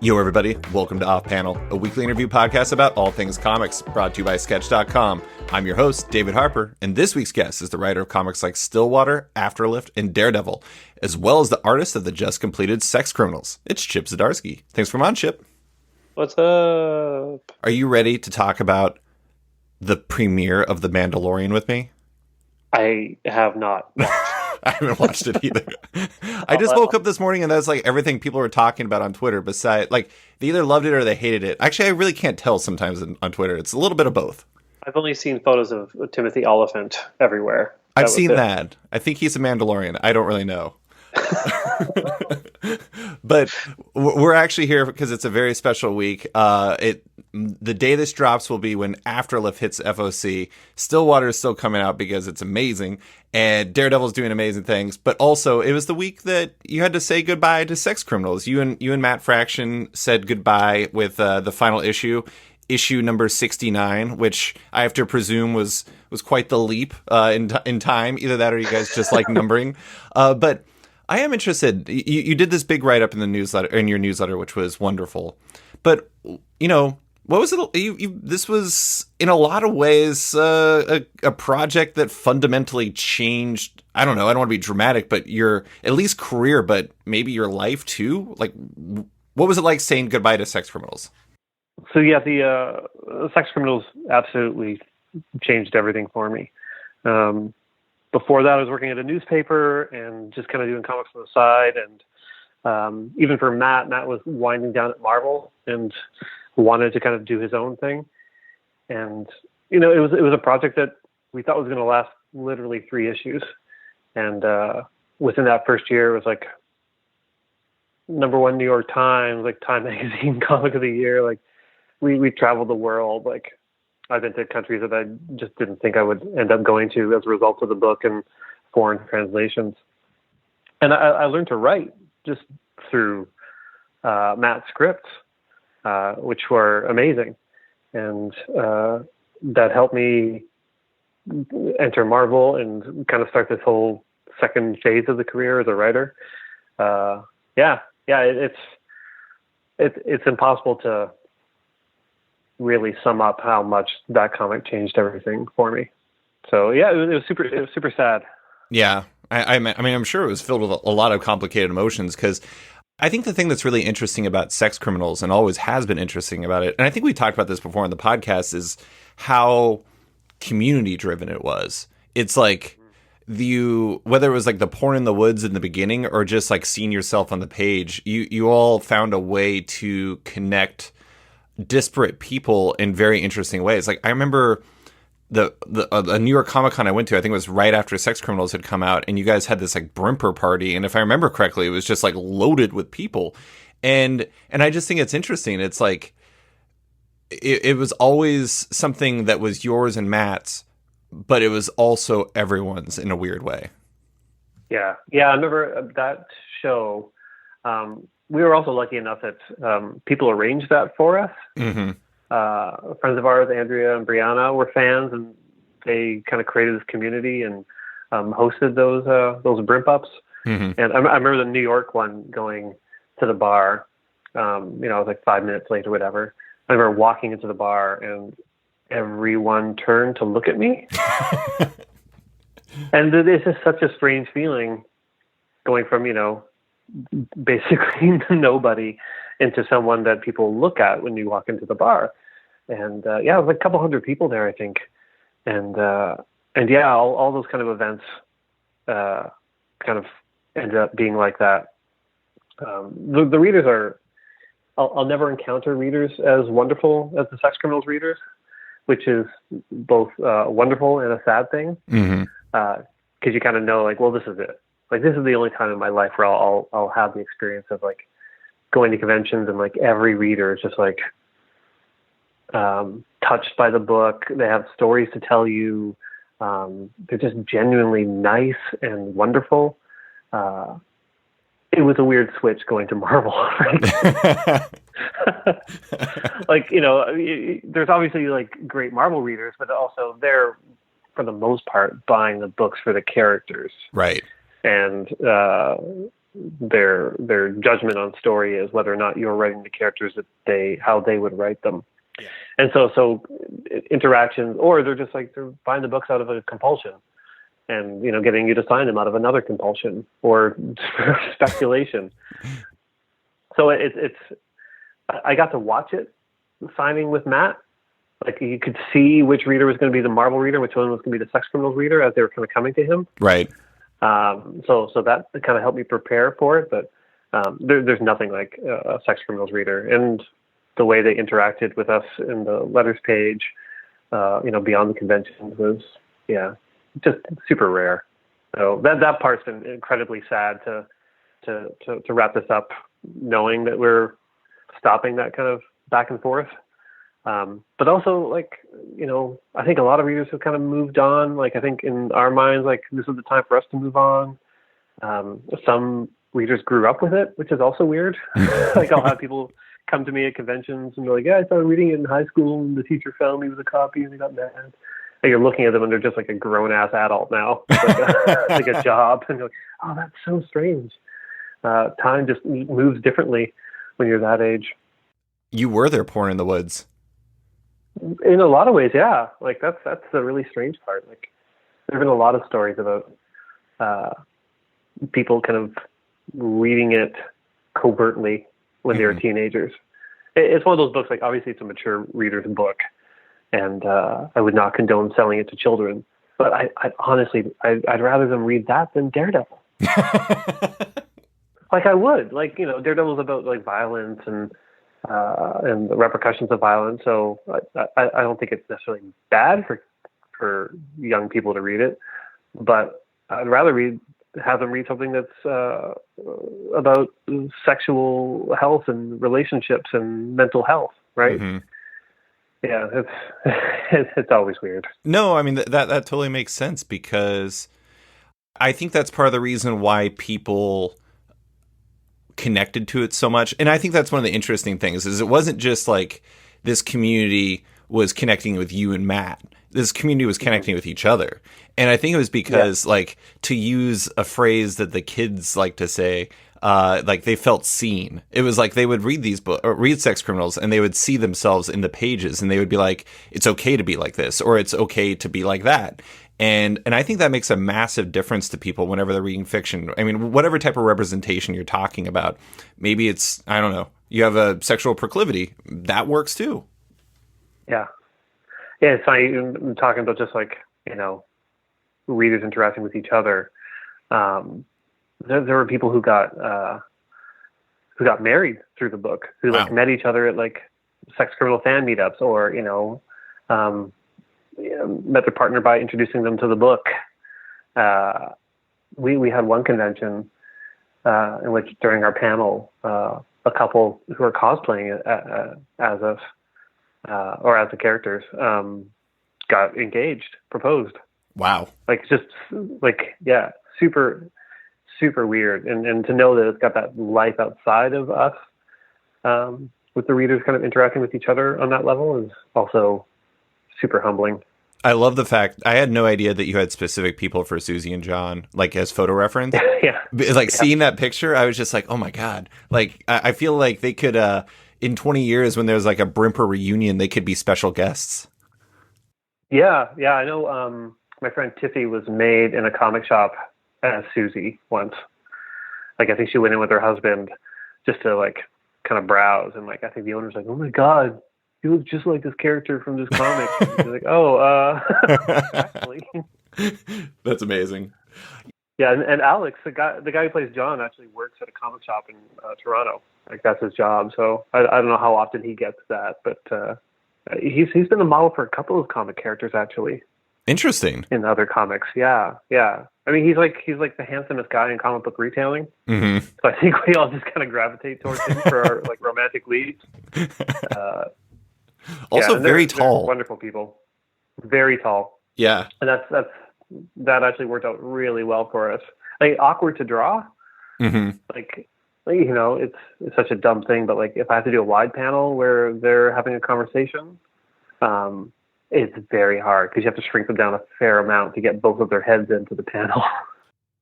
Yo, everybody. Welcome to Off Panel, a weekly interview podcast about all things comics, brought to you by Sketch.com. I'm your host, David Harper, and this week's guest is the writer of comics like Stillwater, Afterlift, and Daredevil, as well as the artist of the just completed Sex Criminals. It's Chip Zdarsky. Thanks for coming on, Chip. What's up? Are you ready to talk about the premiere of The Mandalorian with me? I have not watched. I haven't watched it either. I just woke up this morning and that's like everything people were talking about on Twitter. Besides, like, they either loved it or they hated it. Actually, I really can't tell sometimes on Twitter. It's a little bit of both. I've only seen photos of Timothy Oliphant everywhere. I've seen that. I think he's a Mandalorian. I don't really know. But we're actually here because it's a very special week. The day this drops will be when Afterlift hits FOC. Stillwater is still coming out because it's amazing, and Daredevil's doing amazing things. But also, it was the week that you had to say goodbye to Sex Criminals. You and Matt Fraction said goodbye with the final issue number 69, which I have to presume was quite the leap in time. Either that or you guys just like numbering. But I am interested. You did this big write-up in your newsletter, which was wonderful. But, you know, what was it? This was, in a lot of ways, a project that fundamentally changed, I don't know, I don't want to be dramatic, but your, at least career, but maybe your life too? Like, what was it like saying goodbye to Sex Criminals? So yeah, the Sex Criminals absolutely changed everything for me. Before that, I was working at a newspaper and just kind of doing comics on the side. And even for Matt was winding down at Marvel and wanted to kind of do his own thing. And, you know, it was a project that we thought was going to last literally 3 issues. And within that first year, it was like #1 New York Times, like Time Magazine Comic of the Year. Like we traveled the world. Like I've been to countries that I just didn't think I would end up going to as a result of the book and foreign translations. And I learned to write just through Matt's scripts, which were amazing. And that helped me enter Marvel and kind of start this whole second phase of the career as a writer. It's impossible to really sum up how much that comic changed everything for me. So yeah, it was super sad. Yeah. I mean, I'm sure it was filled with a lot of complicated emotions, because I think the thing that's really interesting about Sex Criminals, and always has been interesting about it, and I think we talked about this before on the podcast, is how community driven it was. It's like whether it was like the porn in the woods in the beginning or just like seeing yourself on the page, you all found a way to connect disparate people in very interesting ways. Like I remember a New York Comic Con I went to, I think it was right after Sex Criminals had come out, and you guys had this like brimper party, and if I remember correctly, it was just like loaded with people, and I just think it's interesting. It's like it was always something that was yours and Matt's, but it was also everyone's in a weird way. Yeah, I remember that show. We were also lucky enough that people arranged that for us. Mm-hmm. Friends of ours, Andrea and Brianna, were fans, and they kind of created this community and hosted those brimp ups. Mm-hmm. And I remember the New York one, going to the bar. It was like 5 minutes late or whatever. I remember walking into the bar and everyone turned to look at me. And it's just such a strange feeling going from, basically nobody into someone that people look at when you walk into the bar. And it was like a couple hundred people there, I think. And all those kind of events kind of ended up being like that. The readers are, I'll never encounter readers as wonderful as the Sex Criminals readers, which is both wonderful and a sad thing. Mm-hmm. 'Cause you kind of know, like, well, this is it. Like, this is the only time in my life where I'll have the experience of like going to conventions, and like every reader is just like touched by the book. They have stories to tell you. They're just genuinely nice and wonderful. It was a weird switch going to Marvel. Right? Like, there's obviously like great Marvel readers, but also they're, for the most part, buying the books for the characters. Right. And their judgment on story is, whether or not you're writing the characters how they would write them. Yeah. And so interactions, or they're just like, they're buying the books out of a compulsion, and getting you to sign them out of another compulsion or speculation. So I got to watch it signing with Matt. Like, you could see which reader was going to be the Marvel reader, which one was going to be the Sex Criminals reader, as they were kind of coming to him. Right. So that kind of helped me prepare for it. But there's nothing like a Sex Criminals reader, and the way they interacted with us in the letters page, beyond the conventions, was just super rare. So that part's been incredibly sad to wrap this up, knowing that we're stopping that kind of back and forth. But also, like, I think a lot of readers have kind of moved on. Like, I think in our minds, like, this is the time for us to move on. Some readers grew up with it, which is also weird. Like, I'll have people come to me at conventions and be like, yeah, I started reading it in high school and the teacher found me with a copy and they got mad. And you're looking at them and they're just like a grown-ass adult now, like a job. And you're like, oh, that's so strange. Time just moves differently when you're that age. You were their porn in the woods. In a lot of ways, yeah. Like, that's the really strange part. Like, there have been a lot of stories about people kind of reading it covertly when they were teenagers. It's one of those books, like, obviously it's a mature reader's book, and I would not condone selling it to children. But I honestly, I'd rather them read that than Daredevil. Like, I would. Like, Daredevil's about, like, violence and the repercussions of violence. So I don't think it's necessarily bad for young people to read it, but I'd rather have them read something that's about sexual health and relationships and mental health, right? Mm-hmm. Yeah, it's always weird. No, I mean, that totally makes sense, because I think that's part of the reason why people connected to it so much. And I think that's one of the interesting things, is it wasn't just like this community was connecting with you and Matt. This community was connecting with each other. And I think it was because, like, to use a phrase that the kids like to say, like, they felt seen. It was like they would read these books, or read Sex Criminals, and they would see themselves in the pages, and they would be like, it's okay to be like this, or it's okay to be like that. And I think that makes a massive difference to people whenever they're reading fiction. I mean, whatever type of representation you're talking about, maybe it's, I don't know, you have a sexual proclivity, that works too. Yeah. Yeah, it's funny, I'm talking about just, like, readers interacting with each other. There were people who got married through the book, who like met each other at, like, Sex Criminal fan meetups, or met their partner by introducing them to the book. We had one convention in which, during our panel, a couple who were cosplaying as us, or as the characters, got engaged, proposed. Wow. Like, just like, yeah, super, super weird. And to know that it's got that life outside of us, with the readers kind of interacting with each other on that level, is also super humbling. I love the fact, I had no idea that you had specific people for Susie and John, like, as photo reference. Yeah. Like, seeing that picture, I was just like, oh my God. Like, I feel like they could, in 20 years, when there's like a Brimper reunion, they could be special guests. Yeah. I know, my friend Tiffy was made in a comic shop as Susie once. Like, I think she went in with her husband just to, like, kind of browse. And, like, I think the owner's like, oh my God, you look just like this character from this comic. She's like, oh, actually. That's amazing. Yeah, and Alex, the guy who plays John, actually works at a comic shop in Toronto. Like, that's his job. So I don't know how often he gets that, but he's been a model for a couple of comic characters, actually. Interesting. In other comics, yeah. I mean, he's like the handsomest guy in comic book retailing. Mm-hmm. So I think we all just kind of gravitate towards him for our, like, romantic leads. Also, very tall. They're wonderful people. Very tall. Yeah. And that actually worked out really well for us. Like, awkward to draw. Mm-hmm. Like, it's such a dumb thing, but, like, if I have to do a wide panel where they're having a conversation, it's very hard, because you have to shrink them down a fair amount to get both of their heads into the panel.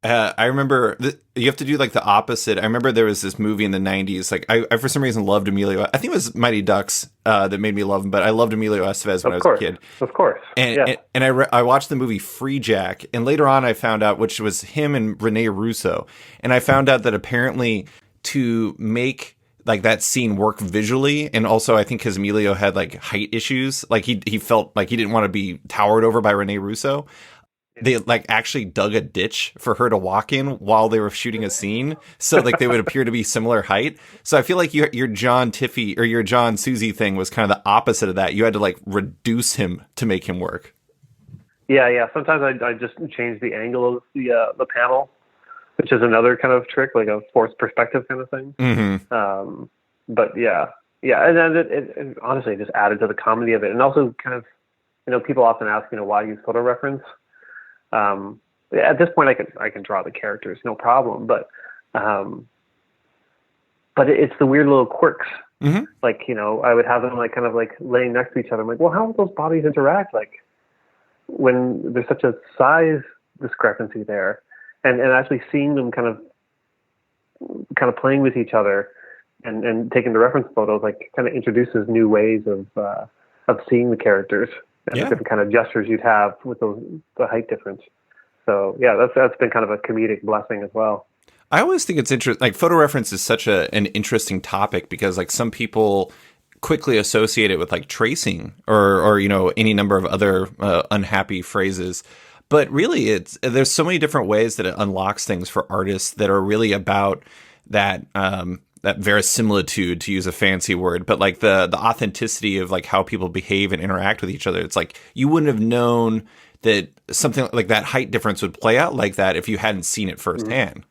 I remember you have to do like the opposite. I remember there was this movie in the 90s. Like I for some reason loved Emilio. I think it was Mighty Ducks that made me love him, but I loved Emilio Estevez when I was a kid. Of course. And Yeah. I watched the movie Free Jack, and later on I found out, which was him and Rene Russo, and I found out that apparently to make like that scene work visually, and also I think because Emilio had like height issues, like he felt like he didn't want to be towered over by Rene Russo. They like actually dug a ditch for her to walk in while they were shooting a scene, so like they would appear to be similar height. So I feel like your John Tiffy or your John Susie thing was kind of the opposite of that. You had to like reduce him to make him work. Yeah. Sometimes I just change the angle of the panel, which is another kind of trick, like a forced perspective kind of thing. Mm-hmm. But yeah, and then it honestly just added to the comedy of it, and also kind of, people often ask, why use photo reference. At this point, I can draw the characters, no problem. But it's the weird little quirks. Mm-hmm. Like, I would have them like kind of like laying next to each other. I'm like, well, how would those bodies interact? Like when there's such a size discrepancy there, and actually seeing them kind of playing with each other and taking the reference photos, like kind of introduces new ways of seeing the characters. And the different kind of gestures you'd have with the height difference. So yeah, that's been kind of a comedic blessing as well. I always think it's interesting. Like photo reference is such an interesting topic because like some people quickly associate it with like tracing or any number of other unhappy phrases. But really, there's so many different ways that it unlocks things for artists that are really about that. That verisimilitude, to use a fancy word, but like the authenticity of like how people behave and interact with each other. It's like you wouldn't have known that something like that height difference would play out like that if you hadn't seen it firsthand.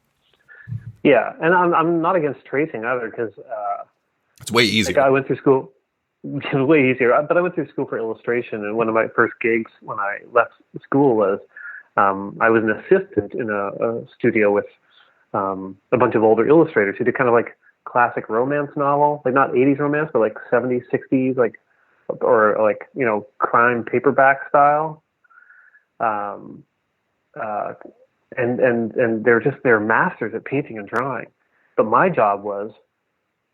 Yeah, and I'm not against tracing either because it's way easier. Like I went through school, way easier. But I went through school for illustration, and one of my first gigs when I left school was I was an assistant in a studio with a bunch of older illustrators who did kind of like classic romance novel, like not 80s romance, but like 70s, 60s, like, or like, crime paperback style. And they're masters at painting and drawing. But my job was,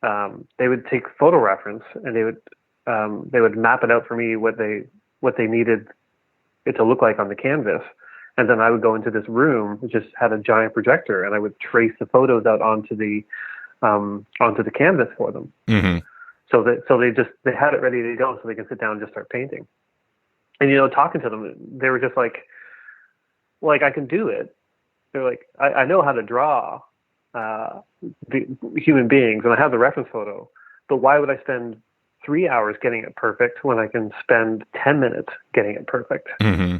they would take photo reference and they would map it out for me what they needed it to look like on the canvas. And then I would go into this room, which just had a giant projector, and I would trace the photos out onto the canvas for them. Mm-hmm. So they had it ready to go so they can sit down and just start painting. And, talking to them, they were just like, I can do it. They're like, I know how to draw the human beings and I have the reference photo, but why would I spend 3 hours getting it perfect when I can spend 10 minutes getting it perfect? Mm-hmm.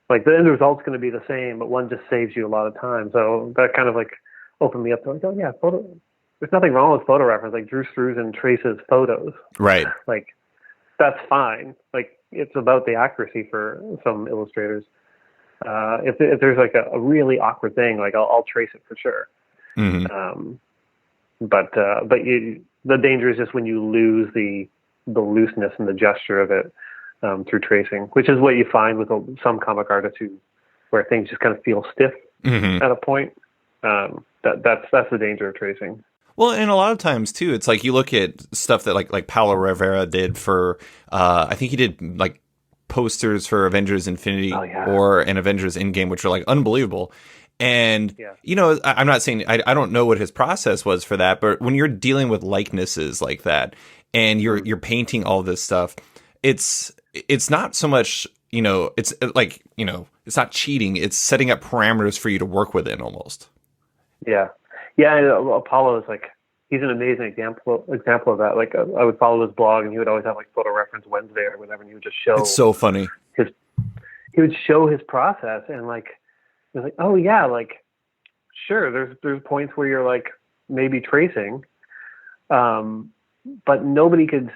Like the end result's going to be the same, but one just saves you a lot of time. So that kind of like opened me up to like, oh yeah, photo. There's nothing wrong with photo reference. Like Drew Struzan traces photos. Right. Like that's fine. Like it's about the accuracy for some illustrators. If there's like a really awkward thing, like I'll trace it for sure. Mm-hmm. But the danger is just when you lose the looseness and the gesture of it through tracing, which is what you find with some comic artists where things just kind of feel stiff at a point. That's the danger of tracing. Well, and a lot of times too, it's like you look at stuff that like Paulo Rivera did for, I think he did like posters for Avengers Infinity or an Avengers Endgame, which are like unbelievable. And, I'm not saying, I don't know what his process was for that, but when you're dealing with likenesses like that and you're painting all this stuff, it's not so much, it's like, it's not cheating. It's setting up parameters for you to work within almost. Yeah. Yeah. And Apollo is like, he's an amazing example of that. Like I would follow his blog and he would always have like Photo Reference Wednesday or whatever. And he would just show. It's so funny. He would show his process and like, it's like, oh yeah, like, sure. There's points where you're like maybe tracing, but nobody could,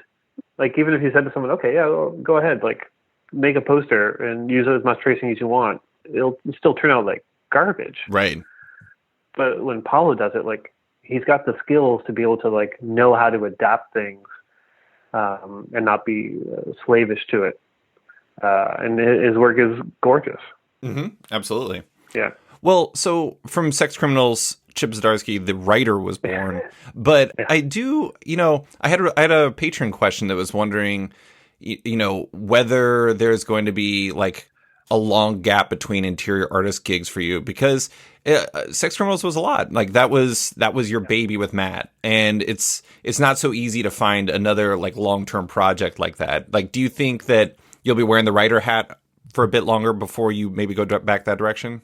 like, even if you said to someone, okay, yeah, well, go ahead, like make a poster and use as much tracing as you want. It'll still turn out like garbage. Right. But when Paulo does it, like he's got the skills to be able to like know how to adapt things, and not be slavish to it. And his work is gorgeous. Mm-hmm. Absolutely. Yeah. Well, so from Sex Criminals, Chip Zdarsky, the writer, was born. But Yeah. I do, I had a patron question that was wondering, whether there's going to be like a long gap between interior artist gigs for you, because Sex Criminals was a lot. Like that was your baby with Matt, and it's not so easy to find another like long-term project like that. Like, do you think that you'll be wearing the writer hat for a bit longer before you maybe go back that direction?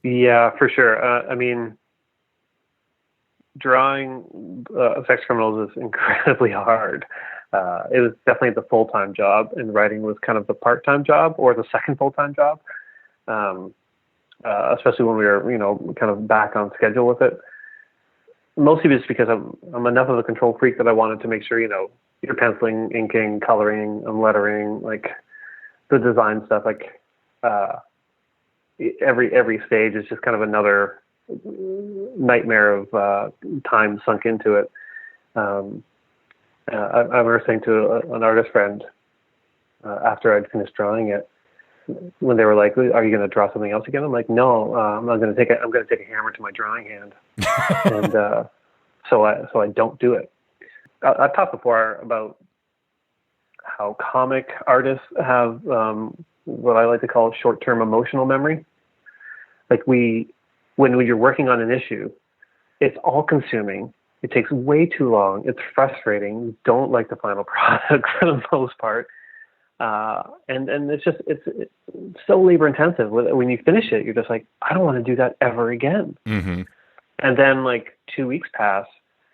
Yeah, for sure. I mean, drawing Sex Criminals is incredibly hard. It was definitely the full-time job, and writing was kind of the part-time job or the second full-time job. Especially when we were, kind of back on schedule with it. Mostly just because I'm enough of a control freak that I wanted to make sure, you're penciling, inking, coloring, and lettering, like the design stuff, like every stage is just kind of another nightmare of time sunk into it. I remember saying to an artist friend after I'd finished drawing it, when they were like, "Are you going to draw something else again?" I'm like, "No, I'm going to take a hammer to my drawing hand," and so I don't do it. I've talked before about how comic artists have what I like to call short-term emotional memory. Like when you're working on an issue, it's all-consuming. It takes way too long. It's frustrating. You don't like the final product for the most part. And it's so labor intensive. When you finish it, you're just like, I don't want to do that ever again. Mm-hmm. And then like 2 weeks pass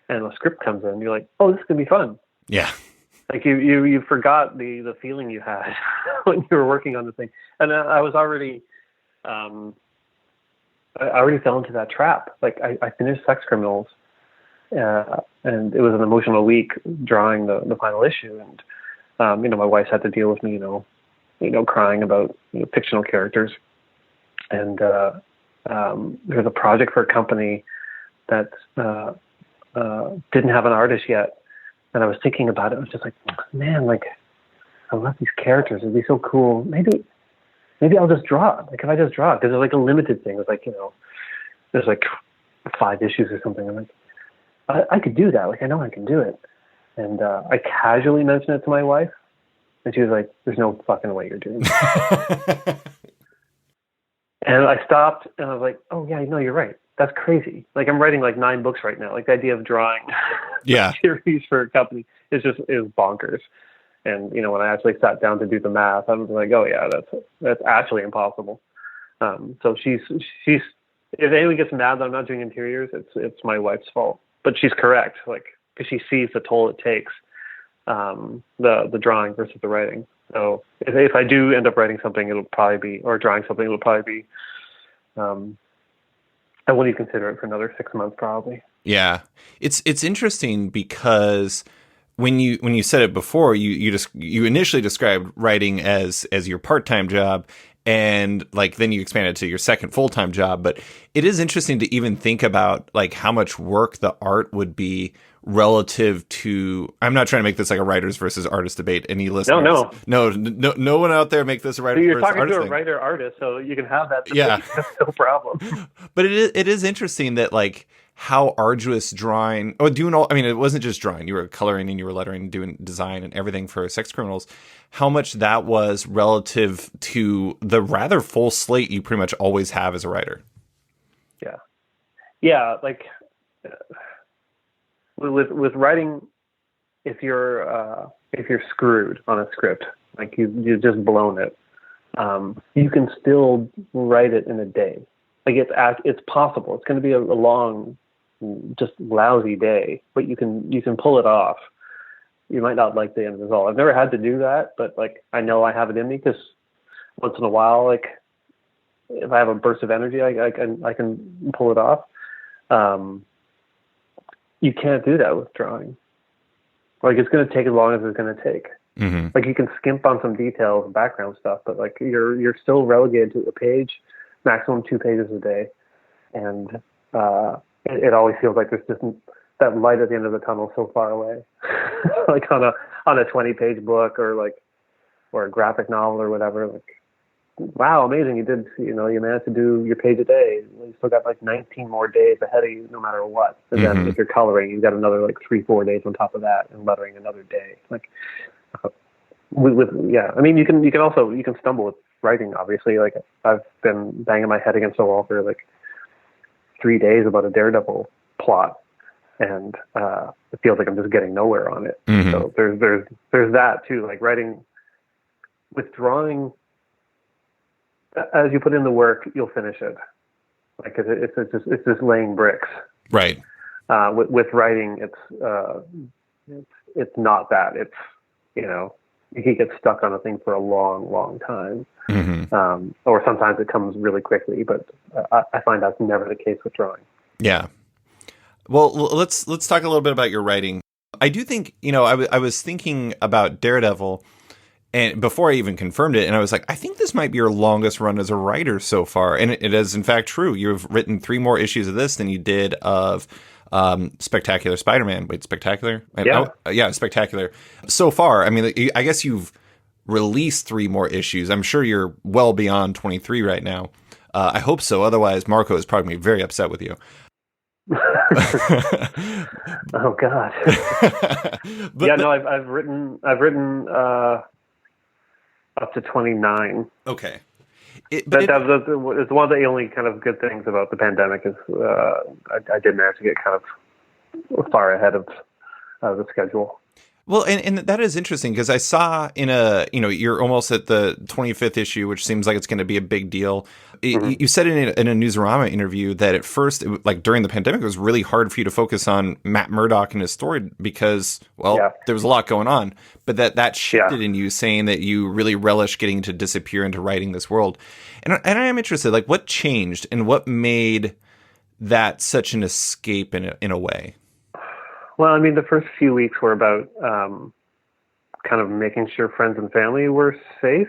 and a script comes in. You're like, oh, this is going to be fun. Yeah. Like you forgot the feeling you had when you were working on the thing. And I was already, I already fell into that trap. Like I finished Sex Criminals, and it was an emotional week drawing the final issue. And, my wife had to deal with me, crying about fictional characters. And there's a project for a company that didn't have an artist yet. And I was thinking about it. I was just like, man, like I love these characters. It'd be so cool. Maybe I'll just draw it. Like if I just draw it, because it's like a limited thing. It's like, there's like 5 issues or something. I'm like, I could do that. Like I know I can do it. And I casually mentioned it to my wife, and she was like, "There's no fucking way you're doing that." And I stopped, and I was like, "Oh yeah, you're right. That's crazy. Like I'm writing like 9 books right now. Like the idea of drawing Yeah. series for a company is bonkers." And when I actually sat down to do the math, I was like, "Oh yeah, that's actually impossible." So she's if anyone gets mad that I'm not doing interiors, it's my wife's fault. But she's correct, like because she sees the toll it takes, the drawing versus the writing. So if I do end up writing something, or drawing something, it'll probably be. I wouldn't even consider it for another 6 months, probably. Yeah, it's interesting because when you said it before, you initially described writing as your part-time job, and like then you expanded to your second full-time job. But it is interesting to even think about like how much work the art would be relative to. I'm not trying to make this like a writers versus artist debate. Any listeners? No one out there make this a writer versus artist. You're talking to a thing. writer artist, so you can have that debate. Yeah, no problem. But it is interesting that like how arduous drawing. Oh, doing all. I mean, it wasn't just drawing. You were coloring and you were lettering, doing design and everything for Sex Criminals. How much that was relative to the rather full slate you pretty much always have as a writer. Yeah. Like with writing, if you're screwed on a script, like you've just blown it, you can still write it in a day. Like it's possible. It's going to be a long, just lousy day, but you can pull it off. You might not like the end result. I've never had to do that, but like I know I have it in me because once in a while, like if I have a burst of energy, I can pull it off. You can't do that with drawing. Like it's going to take as long as it's going to take. Mm-hmm. Like you can skimp on some details and background stuff, but like you're still relegated to a page, maximum 2 pages a day, and it always feels like there's just that light at the end of the tunnel so far away. Like on a 20-page book or a graphic novel or whatever, like wow, amazing. You managed to do your page a day. You still got like 19 more days ahead of you no matter what. And then if you're coloring, you've got another like 3-4 days on top of that, and lettering another day. Like, I mean, you can stumble with writing, obviously. Like, I've been banging my head against the wall for like 3 days about a Daredevil plot, and it feels like I'm just getting nowhere on it. So there's that too. Like, writing with drawing, as you put in the work, you'll finish it. Like, it's just laying bricks. Right. With writing, it's not that. It's, you can get stuck on a thing for a long, long time. Or sometimes it comes really quickly, but I find that's never the case with drawing. Yeah. Well, let's talk a little bit about your writing. I do think, I was thinking about Daredevil, and before I even confirmed it, and I was like, I think this might be your longest run as a writer so far. And it is, in fact, true. You've written 3 more issues of this than you did of Spectacular Spider-Man. Wait, Spectacular? Yeah, Spectacular. So far, I mean, I guess you've released 3 more issues. I'm sure you're well beyond 23 right now. I hope so. Otherwise, Marco is probably very upset with you. Oh God. I've written up to 29. Okay. It's one of the only kind of good things about the pandemic is I did manage to get kind of far ahead of the schedule. Well, and that is interesting because I saw you're almost at the 25th issue, which seems like it's going to be a big deal. You said in a Newsarama interview that at first, during the pandemic, it was really hard for you to focus on Matt Murdock and his story because, there was a lot going on. But that shifted in you, saying that you really relish getting to disappear into writing this world. And I am interested, like, what changed and what made that such an escape in a way? Well, I mean, the first few weeks were about kind of making sure friends and family were safe.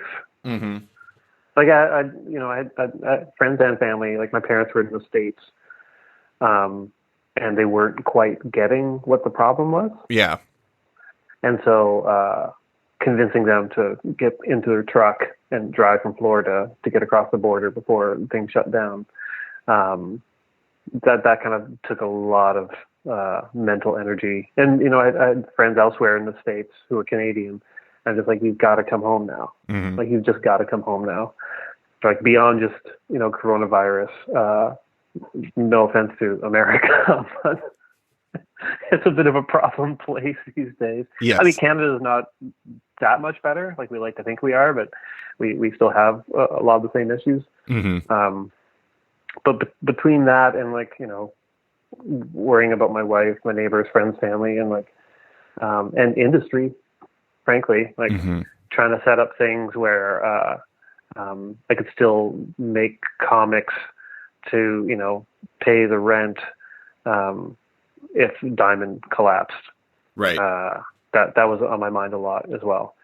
Like, I had friends and family. Like, my parents were in the States, and they weren't quite getting what the problem was. Yeah. And so convincing them to get into their truck and drive from Florida to get across the border before things shut down, that kind of took a lot of mental energy. And, I had friends elsewhere in the States who were Canadian. I'm just like, you've got to come home now. Like, you've just got to come home now. Like, beyond just, coronavirus, no offense to America, but it's a bit of a problem place these days. Yes. I mean, Canada is not that much better. Like, we like to think we are, but we still have a lot of the same issues. But between that and, like, worrying about my wife, my neighbors, friends, family, and and industry, frankly, like trying to set up things where I could still make comics to, pay the rent if Diamond collapsed. Right. That was on my mind a lot as well.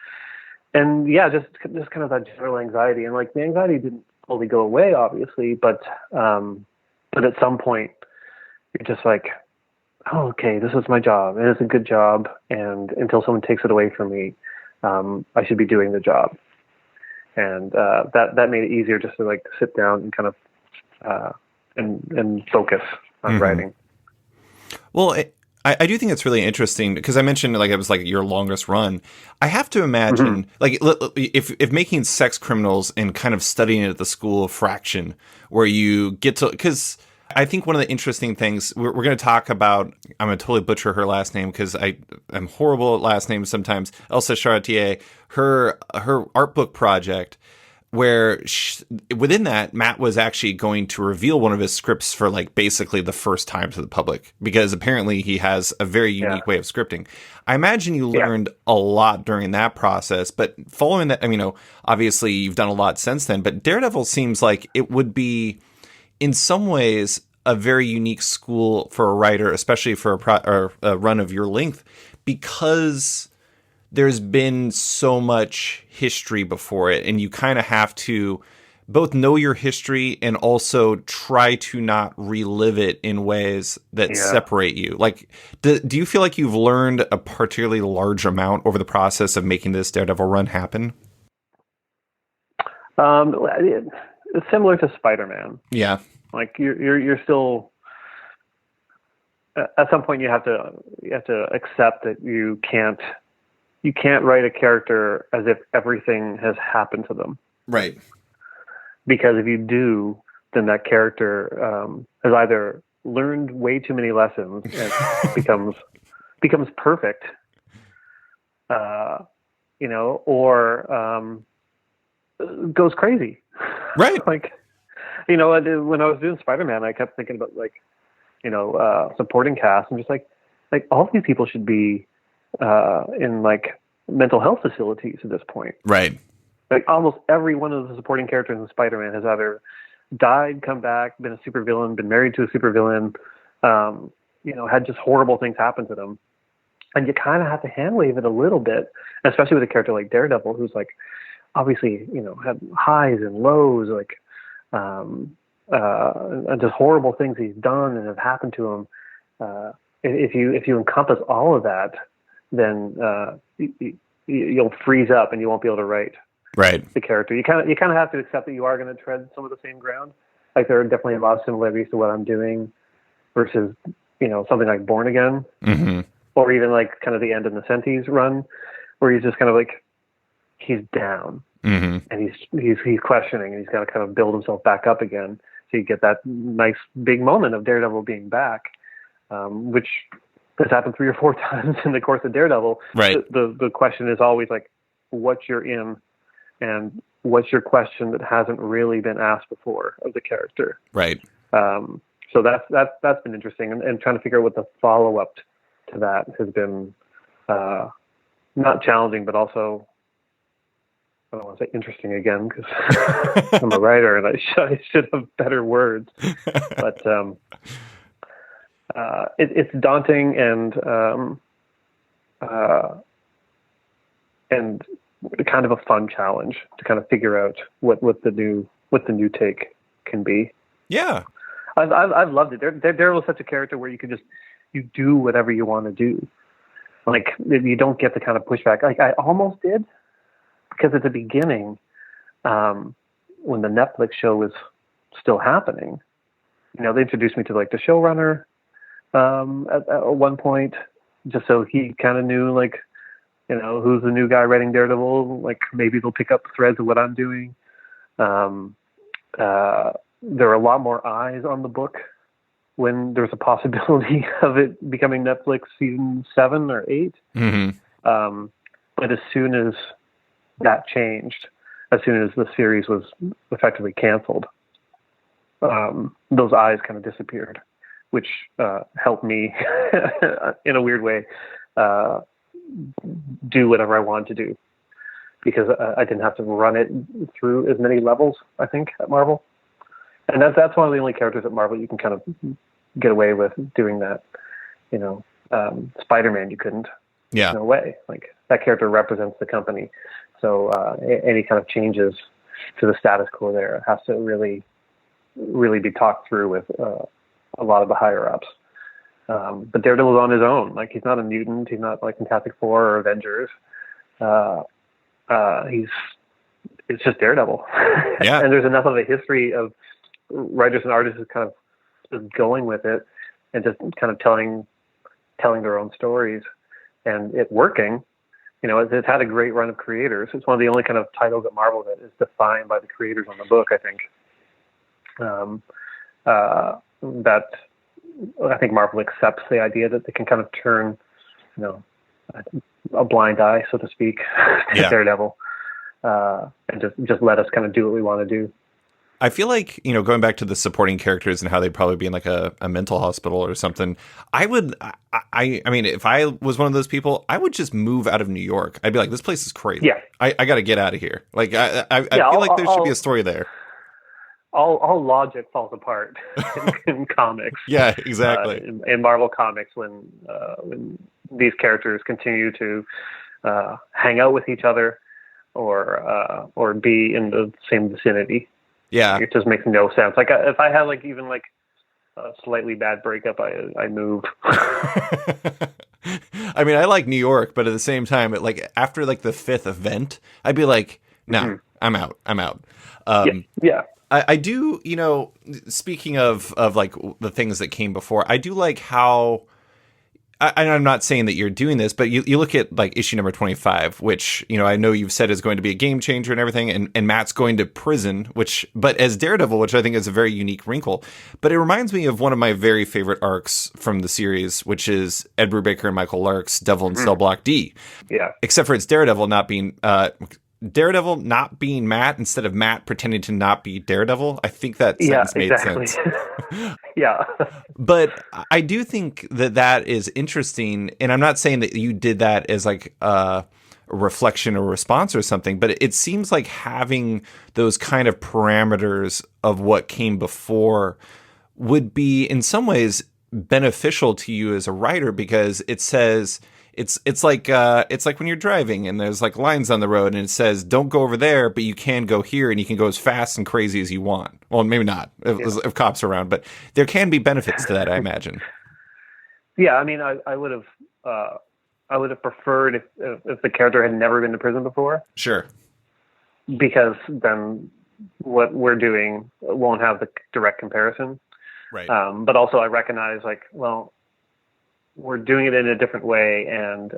And just kind of that general anxiety, and like the anxiety didn't fully go away, obviously, but at some point you're just like, oh, okay, this is my job, and it's a good job, and until someone takes it away from me, I should be doing the job. And that made it easier just to like sit down and kind of and focus on writing. Well, I do think it's really interesting because I mentioned like it was like your longest run. I have to imagine like if making sex criminals and kind of studying it at the School of Fraction, where you get to, because I think one of the interesting things we're going to talk about, I'm going to totally butcher her last name because I'm horrible at last names sometimes. Elsa Charretier, her art book project, where within that, Matt was actually going to reveal one of his scripts for like basically the first time to the public, because apparently he has a very unique way of scripting. I imagine you learned a lot during that process, but following that, I mean, obviously you've done a lot since then, but Daredevil seems like it would be in some ways a very unique school for a writer, especially for a run of your length, because there's been so much history before it, and you kind of have to both know your history and also try to not relive it in ways that separate you. Like, do you feel like you've learned a particularly large amount over the process of making this Daredevil run happen? It's similar to Spider-Man. Yeah. Like you're still at some point you have to accept that you can't write a character as if everything has happened to them. Right. Because if you do, then that character has either learned way too many lessons and becomes perfect, or goes crazy. Right. Like, when I was doing Spider-Man, I kept thinking about supporting cast, and just like all these people should be in like mental health facilities at this point. Right. Like almost every one of the supporting characters in Spider-Man has either died, come back, been a supervillain, been married to a supervillain, had just horrible things happen to them. And you kind of have to hand wave it a little bit, especially with a character like Daredevil, who's like obviously, had highs and lows, like and just horrible things he's done and have happened to him. If you encompass all of that, then you'll freeze up and you won't be able to write the character. You kind of have to accept that you are going to tread some of the same ground. Like there are definitely a lot of similarities to what I'm doing versus something like Born Again, mm-hmm. or even like kind of the end of Nocenti's run, where he's just kind of like he's down, mm-hmm. and he's questioning, and he's got to kind of build himself back up again. So you get that nice big moment of Daredevil being back, which has happened 3 or 4 times in the course of Daredevil. Right. The question is always like, what you're in, and what's your question that hasn't really been asked before of the character. Right. So that's been interesting, and trying to figure out what the follow up to that has been not challenging, but also, I don't want to say interesting again because I'm a writer and I should have better words. But it's daunting and kind of a fun challenge to kind of figure out what the new take can be. Yeah, I've loved it. Daredevil is such a character where you do whatever you want to do. Like you don't get the kind of pushback. Like I almost did, because at the beginning, when the Netflix show was still happening, they introduced me to like the showrunner at one point, just so he kind of knew like, who's the new guy writing Daredevil. Like maybe they'll pick up threads of what I'm doing. There are a lot more eyes on the book when there's a possibility of it becoming Netflix season 7 or 8. Mm-hmm. But as soon as that changed, as soon as the series was effectively canceled, those eyes kind of disappeared, which helped me in a weird way do whatever I wanted to do, because I didn't have to run it through as many levels, I think, at Marvel. And that's one of the only characters at Marvel you can kind of get away with doing that. Spider-Man, you couldn't. Yeah. No way. Like that character represents the company. So any kind of changes to the status quo there has to really, really be talked through with a lot of the higher ups. But Daredevil's on his own. Like he's not a mutant. He's not like Fantastic Four or Avengers. It's just Daredevil. Yeah. And there's enough of a history of writers and artists kind of just going with it and just kind of telling their own stories and it working. It's had a great run of creators. It's one of the only kind of titles at Marvel that is defined by the creators on the book, I think. That I think Marvel accepts the idea that they can kind of turn, a blind eye, so to speak, to Daredevil, and just let us kind of do what we want to do. I feel like, going back to the supporting characters and how they'd probably be in like a mental hospital or something, I mean, if I was one of those people, I would just move out of New York. I'd be like, this place is crazy. Yeah. I got to get out of here. Like, I feel like there should be a story there. All logic falls apart in comics. Yeah, exactly. In Marvel comics, when these characters continue to hang out with each other or be in the same vicinity. Yeah, it just makes no sense. Like if I had like even like a slightly bad breakup, I move. I mean, I like New York, but at the same time, after like the 5th event, I'd be like, no, I'm out. I'm out. Yeah. I do, speaking of like the things that came before, I do like how, I'm not saying that you're doing this, but you look at like issue number 25, which, I know you've said is going to be a game changer and everything. And Matt's going to prison, but as Daredevil, which I think is a very unique wrinkle. But it reminds me of one of my very favorite arcs from the series, which is Ed Brubaker and Michael Lark's Devil in Cell Block D. Yeah. Except for it's Daredevil not being Matt instead of Matt pretending to not be Daredevil. I think that sentence made sense. Yeah. But I do think that is interesting. And I'm not saying that you did that as like a reflection or response or something, but it seems like having those kind of parameters of what came before would be in some ways beneficial to you as a writer, because it says, it's like when you're driving and there's like lines on the road and it says don't go over there, but you can go here and you can go as fast and crazy as you want. Well, maybe not if cops are around, but there can be benefits to that, I imagine. Yeah, I mean, I would have preferred if the character had never been to prison before. Sure. Because then what we're doing won't have the direct comparison. Right. But also I recognize we're doing it in a different way, and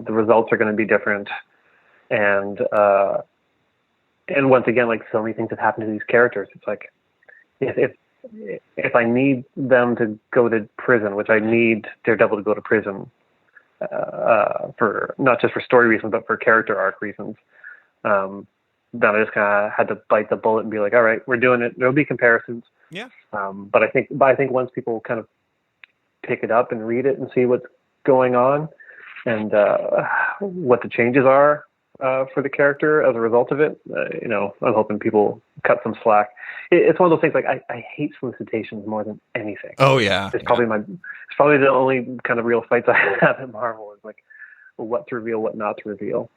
the results are going to be different. And once again, like so many things have happened to these characters. It's like, if I need them to go to prison, which I need Daredevil to go to prison, for not just for story reasons, but for character arc reasons, then I just kind of had to bite the bullet and be like, all right, we're doing it. There'll be comparisons. Yeah. But I think once people kind of pick it up and read it and see what's going on and what the changes are for the character as a result of it, I'm hoping people cut some slack. It's one of those things, like I hate solicitations more than anything. Oh yeah. It's probably the only kind of real fights I have in Marvel is like what to reveal, what not to reveal.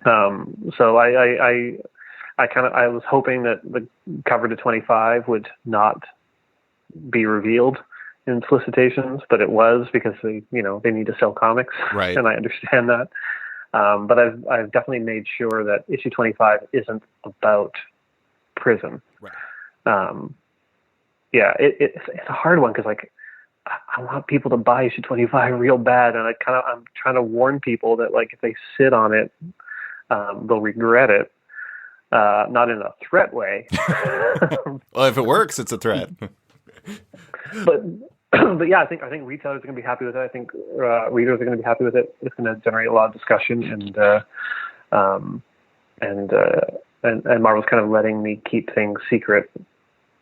So I was hoping that the cover to 25 would not be revealed in solicitations, but it was, because they need to sell comics, right? And I understand that. But I've definitely made sure that issue 25 isn't about prison. Right. It's a hard one, because like I want people to buy issue 25 real bad, and I'm trying to warn people that like if they sit on it, they'll regret it. Not in a threat way. Well, if it works, it's a threat. But yeah, I think retailers are going to be happy with it. I think readers are going to be happy with it. It's going to generate a lot of discussion, and Marvel's kind of letting me keep things secret.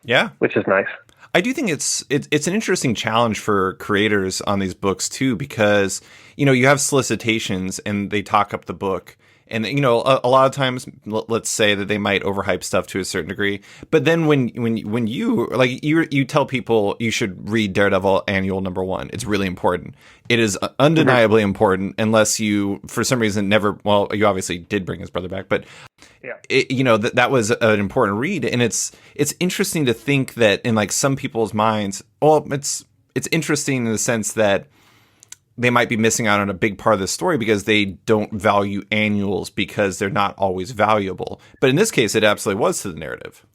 Yeah, which is nice. I do think it's an interesting challenge for creators on these books too, because you have solicitations and they talk up the book. And, a lot of times, let's say that they might overhype stuff to a certain degree. But then when you tell people you should read Daredevil Annual #1, it's really important. It is undeniably important, unless you, for some reason, never, well, you obviously did bring his brother back, but yeah, that was an important read. And it's interesting to think that in like some people's minds, well, it's interesting in the sense that they might be missing out on a big part of the story because they don't value annuals because they're not always valuable. But in this case, it absolutely was to the narrative.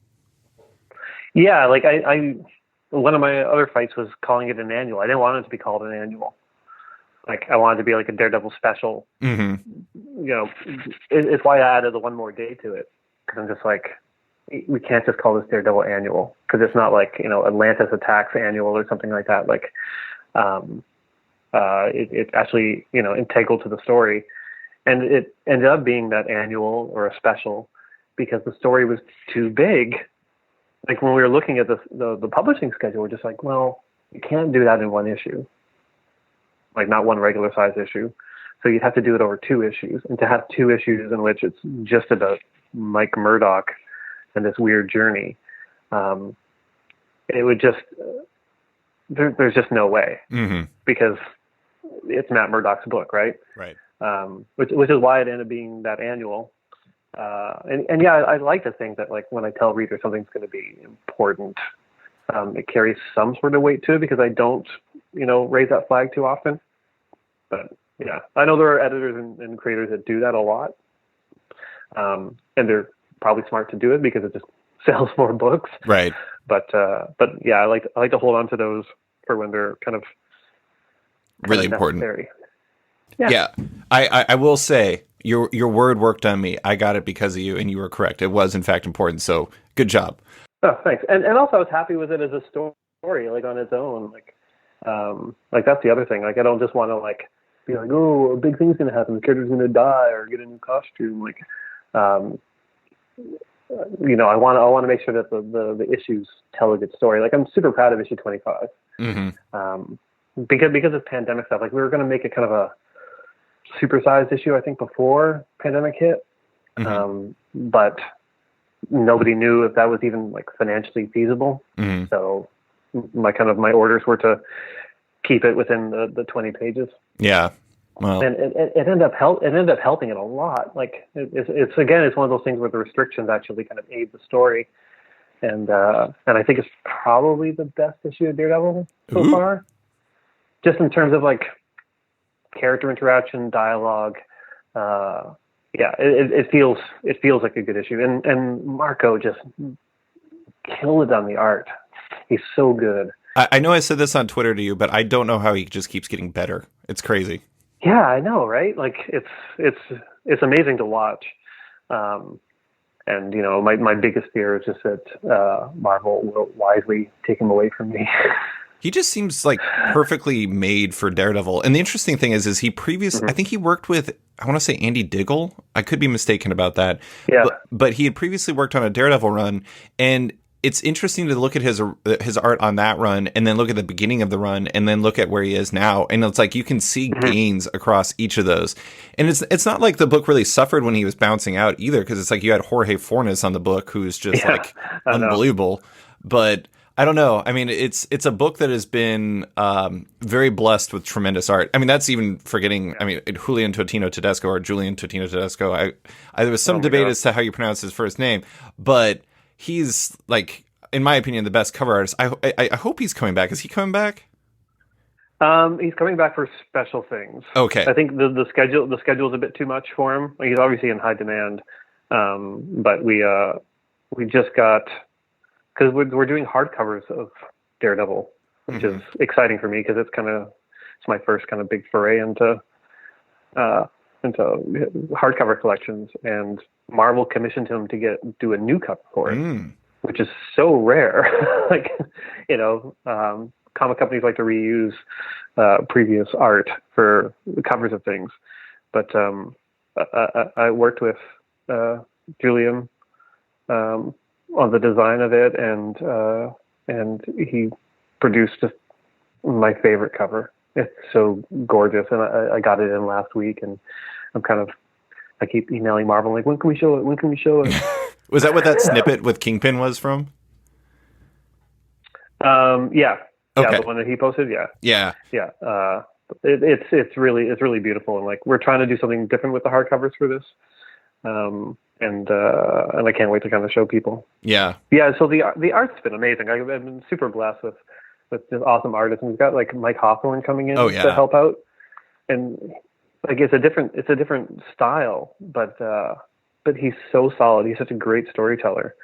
Yeah, like I one of my other fights was calling it an annual. I didn't want it to be called an annual. Like I wanted to be like a Daredevil special. Mm-hmm. It's why I added the one more day to it, because I'm just like, we can't just call this Daredevil Annual, because it's not like Atlantis Attacks Annual or something like that. Like, it's actually integral to the story, and it ended up being that annual or a special because the story was too big. Like when we were looking at the publishing schedule, we're just like, well, you can't do that in one issue, like not one regular size issue. So you'd have to do it over 2 issues, and to have 2 issues in which it's just about Mike Murdock and this weird journey, it would just there's just no way, mm-hmm. because it's Matt Murdock's book, right? Right. Which is why it ended up being that annual. And yeah, I like to think that like when I tell readers something's going to be important, it carries some sort of weight to it, because I don't, raise that flag too often. But yeah, I know there are editors and creators that do that a lot. And they're probably smart to do it because it just sells more books. Right. But yeah, I like to hold on to those for when they're kind of really important. Necessary. Yeah. I will say your word worked on me. I got it because of you, and you were correct. It was in fact important. So good job. Oh, thanks. And also I was happy with it as a story, like on its own. Like that's the other thing. Like I don't just want to like be like, oh, a big thing's gonna happen. The character's gonna die or get a new costume. Like, I want to make sure that the issues tell a good story. Like I'm super proud of issue 25. Because of pandemic stuff. Like we were gonna make it kind of a supersized issue, I think, before pandemic hit. But nobody knew if that was even like financially feasible. So my orders were to keep it within the 20 pages. Yeah. Well, and it ended up helping it a lot. Like it's one of those things where the restrictions actually kind of aid the story. And I think it's probably the best issue of Daredevil so far. Just in terms of like character interaction, dialogue, it feels like a good issue. And Marco just killed it on the art. He's so good. I know I said this on Twitter to you, but I don't know how he just keeps getting better. It's crazy. Yeah, I know, right? Like it's amazing to watch. And my biggest fear is just that Marvel will wisely take him away from me. He just seems like perfectly made for Daredevil. And the interesting thing is he previously, I think he worked with, I want to say Andy Diggle. I could be mistaken about that. Yeah. But he had previously worked on a Daredevil run. And it's interesting to look at his art on that run and then look at the beginning of the run and then look at where he is now. And it's like you can see gains across each of those. And it's not like the book really suffered when he was bouncing out either, because it's like you had Jorge Fornes on the book who's just unbelievable. But I don't know. I mean, it's a book that has been very blessed with tremendous art. I mean, that's even forgetting. I mean, Julian Totino Tedesco or Julian Totino Tedesco. There was some debate as to how you pronounce his first name, but he's like, in my opinion, the best cover artist. I hope he's coming back. Is he coming back? He's coming back for special things. Okay. I think the schedule is a bit too much for him. Like, he's obviously in high demand, but we just got. Because we're doing hardcovers of Daredevil, which is exciting for me because it's my first kind of big foray into hardcover collections, and Marvel commissioned him to do a new cover for it, which is so rare. Like, comic companies like to reuse previous art for the covers of things, but I worked with Julian on the design of it, and he produced my favorite cover. It's so gorgeous, and I got it in last week, and I keep emailing Marvel like, when can we show it? When can we show it? Was that what that snippet with Kingpin was from? Yeah. Okay. Yeah, the one that he posted. Yeah. Yeah. Yeah. It's really beautiful, and like we're trying to do something different with the hardcovers for this. And I can't wait to kind of show people. Yeah. Yeah. So the art's been amazing. I've been super blessed with this awesome artist, and we've got like Mike Hawthorne coming in to help out. And like it's a different style, but he's so solid. He's such a great storyteller.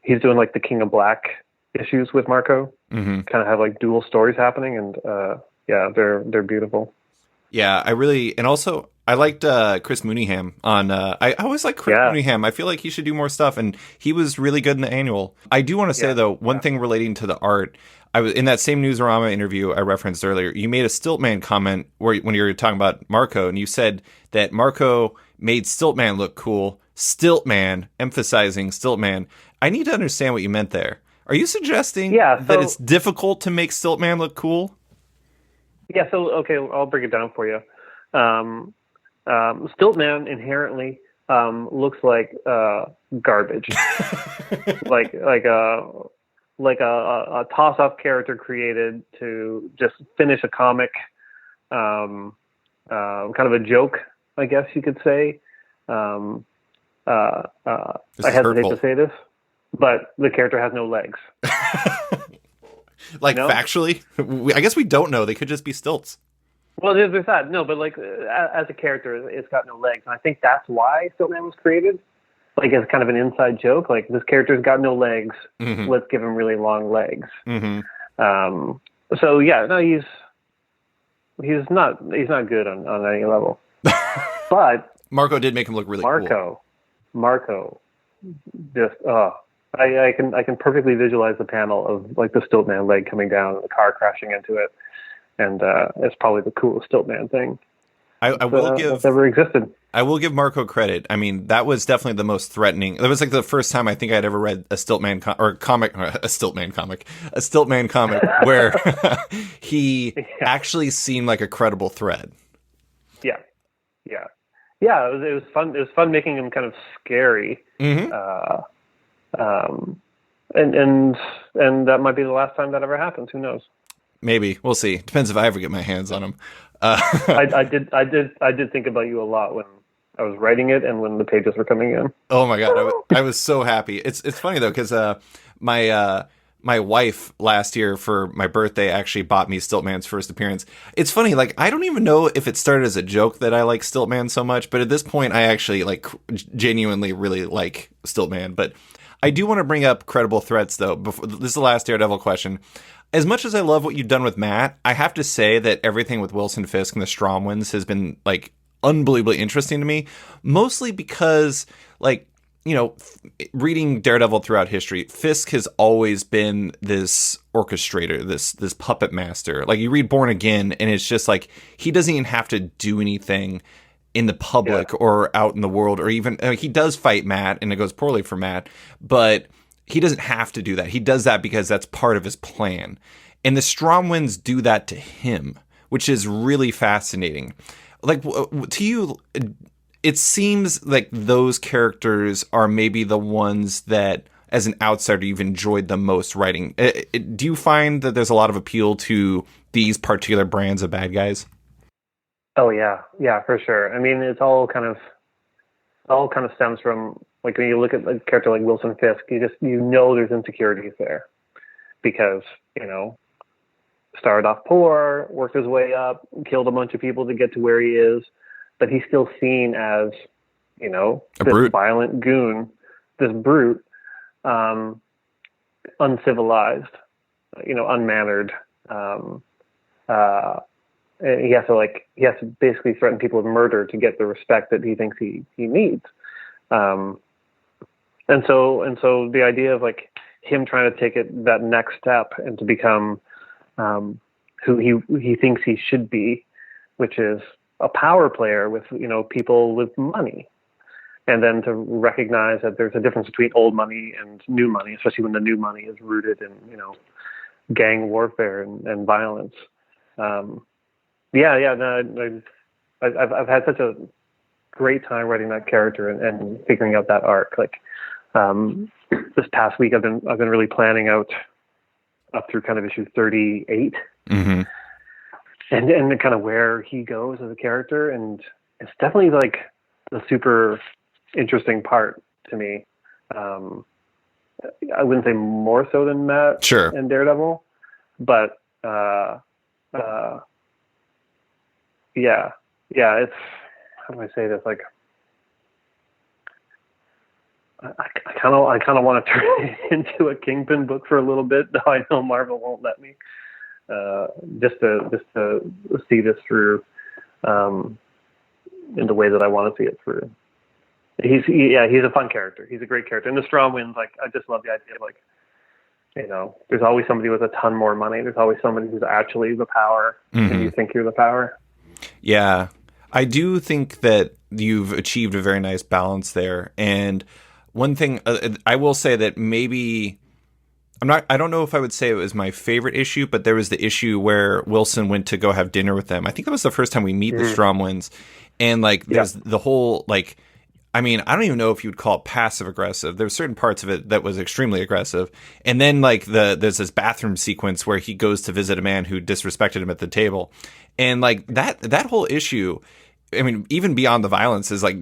He's doing like the King of Black issues with Marco. Kind of have like dual stories happening, and they're beautiful. Yeah, I liked Chris Mooneyham on. I always like Chris Mooneyham. I feel like he should do more stuff, and he was really good in the annual. I do want to say though, one thing relating to the art. I was in that same Newsarama interview I referenced earlier. You made a Stiltman comment when you were talking about Marco, and you said that Marco made Stiltman look cool. Stiltman, emphasizing Stiltman. I need to understand what you meant there. Are you suggesting that it's difficult to make Stiltman look cool? Yeah. So okay, I'll break it down for you. Stiltman inherently looks like garbage, like a toss-off character created to just finish a comic, kind of a joke, I guess you could say. I hesitate to say this, but the character has no legs. Like, factually, I guess we don't know. They could just be stilts. Well, there's that. No, but like as a character, it's got no legs, and I think that's why Stiltman was created. like as kind of an inside joke, like this character's got no legs. Mm-hmm. Let's give him really long legs. Mm-hmm. So yeah, no, he's not good on any level. But Marco did make him look really cool. Marco, just I can perfectly visualize the panel of like the Stiltman leg coming down and the car crashing into it, and it's probably the coolest Stiltman thing that's ever existed. I will give Marco credit. I mean, that was definitely the most threatening. That was like the first time I think I'd ever read a Stiltman comic where he actually seemed like a credible threat. Yeah. It was fun. It was fun making him kind of scary. Mm-hmm. And that might be the last time that ever happens. Who knows? Maybe. We'll see. Depends if I ever get my hands on him. I did think about you a lot when I was writing it and when the pages were coming in. Oh my God. I was so happy. It's funny though, because my wife last year for my birthday actually bought me Stiltman's first appearance. It's funny, like I don't even know if it started as a joke that I like Stiltman so much, but at this point I actually like genuinely really like Stiltman. But I do want to bring up credible threats though. This is the last Daredevil question. As much as I love what you've done with Matt, I have to say that everything with Wilson Fisk and the Stromwyns has been like unbelievably interesting to me, mostly because like, you know, reading Daredevil throughout history, Fisk has always been this orchestrator, this puppet master. Like you read Born Again and it's just like he doesn't even have to do anything in the public or out in the world, or even he does fight Matt and it goes poorly for Matt, but he doesn't have to do that. He does that because that's part of his plan. And the Stromwyns do that to him, which is really fascinating. Like to you, it seems like those characters are maybe the ones that, as an outsider, you've enjoyed the most writing. Do you find that there's a lot of appeal to these particular brands of bad guys? Oh yeah, for sure. I mean, it's all kind of stems from like when you look at a character like Wilson Fisk, you know there's insecurities there because started off poor, worked his way up, killed a bunch of people to get to where he is. But he's still seen as, this brute. Violent goon, this brute, uncivilized, unmannered. He has to basically threaten people with murder to get the respect that he thinks he needs. And so the idea of like him trying to take that next step and to become who he thinks he should be, which is a power player with people with money, and then to recognize that there's a difference between old money and new money, especially when the new money is rooted in gang warfare and violence. I've had such a great time writing that character and figuring out that arc. Like this past week, I've been really planning out up through kind of issue 38. Mm-hmm. And kind of where he goes as a character, and it's definitely like the super interesting part to me. I wouldn't say more so than Matt and Daredevil, but it's, how do I say this? Like I kind of want to turn it into a Kingpin book for a little bit, though I know Marvel won't let me. Just to see this through in the way that I want to see it through. He's a fun character. He's a great character. And the Stromwyns, like I just love the idea of like, there's always somebody with a ton more money. There's always somebody who's actually the power, and you think you're the power. Yeah, I do think that you've achieved a very nice balance there. And one thing I will say that maybe. I don't know if I would say it was my favorite issue, but there was the issue where Wilson went to go have dinner with them. I think that was the first time we meet the Stromwyns. And like, there's the whole, like, I mean, I don't even know if you'd call it passive aggressive. There were certain parts of it that was extremely aggressive. And then like there's this bathroom sequence where he goes to visit a man who disrespected him at the table. And like that whole issue, I mean, even beyond the violence is like,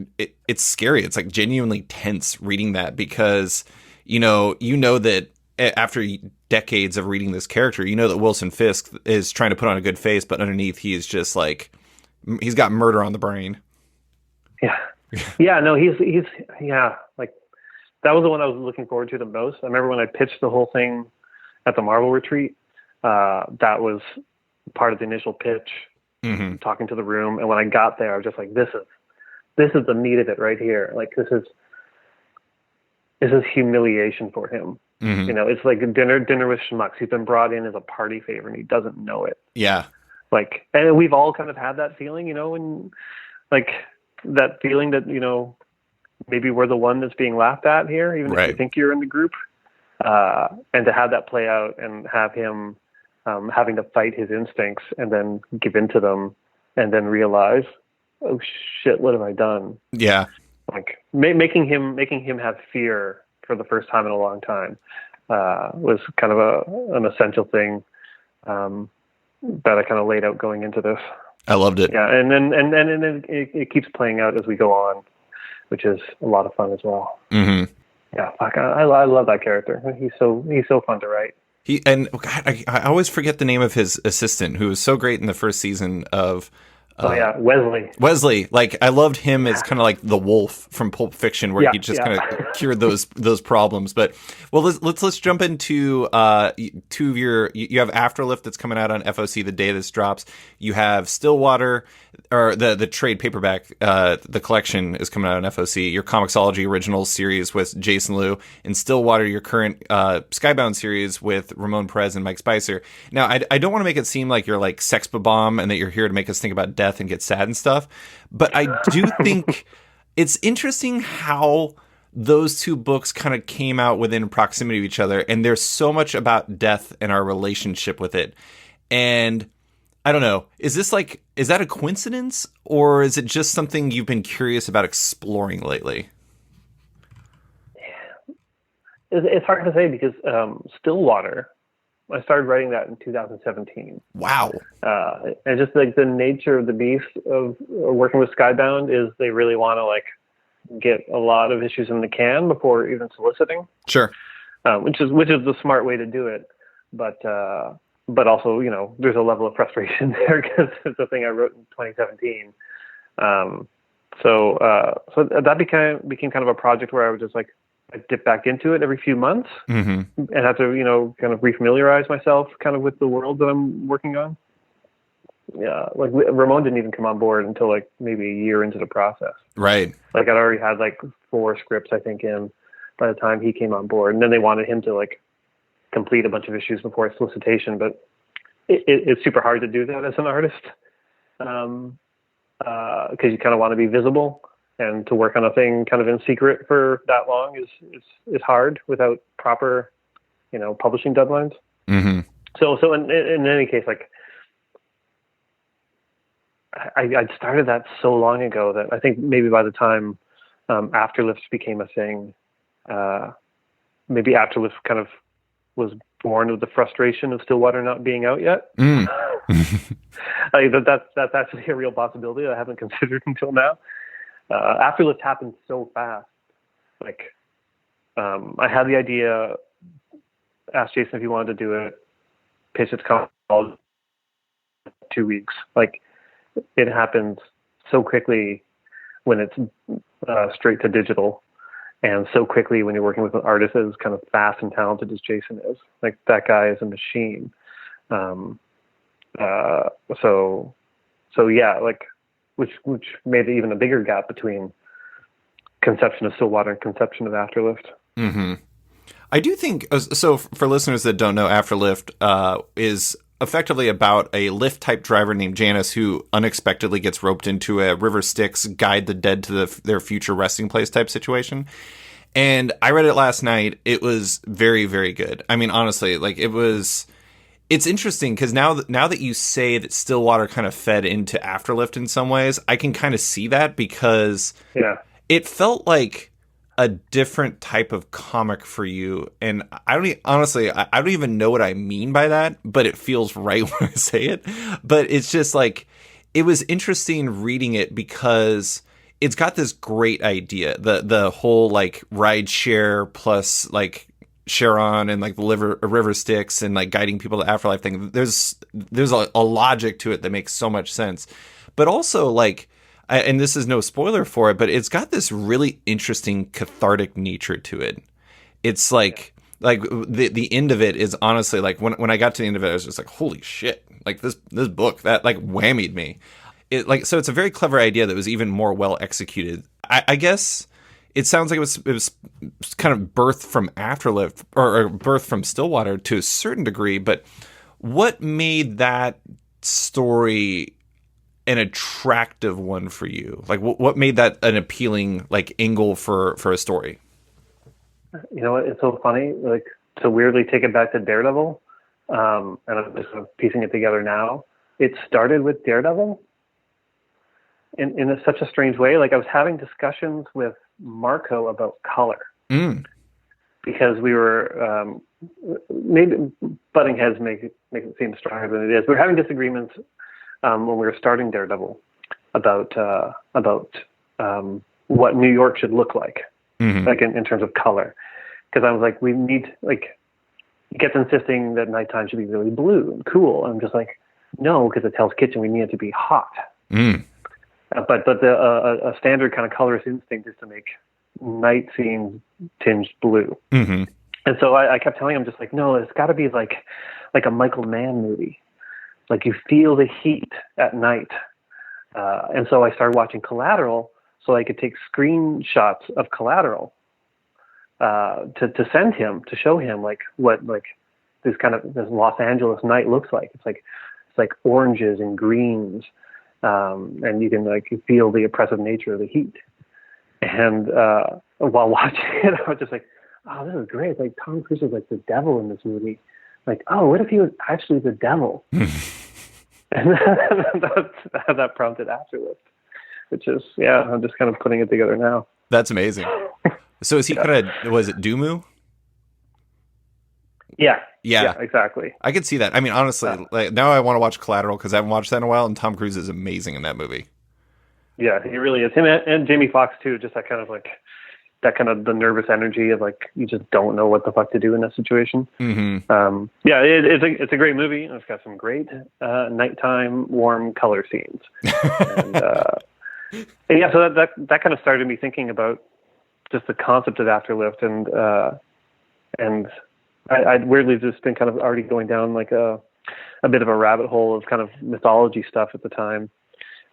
it's scary. It's like genuinely tense reading that because, that after decades of reading this character, that Wilson Fisk is trying to put on a good face, but underneath he is just like, he's got murder on the brain. Yeah. Yeah. No, he's like that was the one I was looking forward to the most. I remember when I pitched the whole thing at the Marvel retreat, that was part of the initial pitch, talking to the room. And when I got there, I was just like, this is the meat of it right here. Like, this is humiliation for him. You know, it's like dinner with schmucks. He's been brought in as a party favor and he doesn't know it. Yeah. Like, and we've all kind of had that feeling, you know, and like that feeling that, you know, maybe we're the one that's being laughed at here, even if you think you're in the group. And to have that play out and have him having to fight his instincts and then give in to them and then realize, oh shit, what have I done? Yeah. Like making him have fear for the first time in a long time was kind of an essential thing that I kind of laid out going into this. I loved it. Yeah, and then it keeps playing out as we go on, which is a lot of fun as well. Yeah, I love that character. He's so fun to write. I always forget the name of his assistant, who was so great in the first season of. Wesley. Like, I loved him as kind of like the wolf from Pulp Fiction, where he just kind of cured those problems. But well, let's jump into two of your. You have Afterlift that's coming out on FOC the day this drops. You have Stillwater, or the trade paperback. The collection is coming out on FOC. Your Comixology original series with Jason Liu, and Stillwater, your current Skybound series with Ramon Perez and Mike Spicer. Now, I don't want to make it seem like you're like Sex Bomb and that you're here to make us think about death and get sad and stuff, but I do think it's interesting how those two books kind of came out within proximity of each other, and there's so much about death and our relationship with it. And I don't know, is that a coincidence, or is it just something you've been curious about exploring lately? It's hard to say because Stillwater, I started writing that in 2017. Wow. And just like the nature of the beast of working with Skybound is they really want to like get a lot of issues in the can before even soliciting. Sure. Which is the smart way to do it. But also, you know, there's a level of frustration there because it's a thing I wrote in 2017. So that became kind of a project where I was just like, I dip back into it every few months and have to, you know, kind of refamiliarize myself kind of with the world that I'm working on. Yeah. Like Ramon didn't even come on board until like maybe a year into the process. Right. Like I'd already had like 4 scripts, I think, in by the time he came on board. And then they wanted him to like complete a bunch of issues before solicitation, but it's super hard to do that as an artist. Cause you kind of want to be visible. And to work on a thing kind of in secret for that long is hard without proper, you know, publishing deadlines. So in any case, like I started that so long ago that I think maybe by the time Afterlift became a thing, maybe Afterlift kind of was born with the frustration of Stillwater not being out yet. Like that's actually a real possibility I haven't considered until now. Afterlift happened so fast. Like, I had the idea, asked Jason if he wanted to do it, pitched it to college 2 weeks. Like, it happens so quickly when it's straight to digital, and so quickly when you're working with an artist as kind of fast and talented as Jason is. Like, that guy is a machine. So yeah, like, which made even a bigger gap between conception of Stillwater and conception of Afterlift. I do think, so for listeners that don't know, Afterlift is effectively about a lift type driver named Janice who unexpectedly gets roped into a River Styx guide the dead to their future resting place type situation. And I read it last night. It was very, very good. I mean, honestly, like it's interesting because now that you say that Stillwater kind of fed into Afterlift in some ways, I can kind of see that because it felt like a different type of comic for you. And I don't even know what I mean by that, but it feels right when I say it. But it's just like, it was interesting reading it because it's got this great idea. The whole like ride share plus like Sharon and like the river Styx and like guiding people to afterlife thing. There's a logic to it that makes so much sense. But also like, and this is no spoiler for it, but it's got this really interesting cathartic nature to it. It's like the end of it is honestly like when I got to the end of it, I was just like, holy shit! Like this book that like whammied me. So it's a very clever idea that was even more well executed. I guess it sounds like it was kind of birthed from Afterlift or birthed from Stillwater to a certain degree. But what made that story an attractive one for you? Like what made that an appealing like angle for a story? You know what? It's so funny, like to weirdly take it back to Daredevil, and I'm just sort of piecing it together now. It started with Daredevil in such a strange way. Like I was having discussions with Marco about color because we were maybe butting heads make it seem stronger than it is. We were having disagreements when we were starting Daredevil about what New York should look like, like in terms of color. Because I was like, we need, like, he kept insisting that nighttime should be really blue and cool. I'm just like, no, because it's Hell's Kitchen, we need it to be hot. But a standard kind of colorist instinct is to make night scenes tinged blue. And so I kept telling him, just like, no, it's got to be like a Michael Mann movie. Like you feel the heat at night. And so I started watching Collateral so I could take screenshots of Collateral to send him, to show him like what like this Los Angeles night looks like. It's like oranges and greens, and you can you feel the oppressive nature of the heat. And while watching it, I was just like, oh, this is great. It's like Tom Cruise is like the devil in this movie. Like, oh, what if he was actually the devil? And that prompted Afterlift, which is, I'm just kind of putting it together now. That's amazing. So is he kind of, was it Doomu? Yeah, exactly. I could see that. I mean, honestly, like now I want to watch Collateral because I haven't watched that in a while, and Tom Cruise is amazing in that movie. Yeah, he really is. Him and Jamie Foxx too. Just that kind of the nervous energy of like you just don't know what the fuck to do in that situation. It's a great movie. It's got some great nighttime warm color scenes. And so that kind of started me thinking about just the concept of Afterlift, and I weirdly just been kind of already going down like a bit of a rabbit hole of kind of mythology stuff at the time,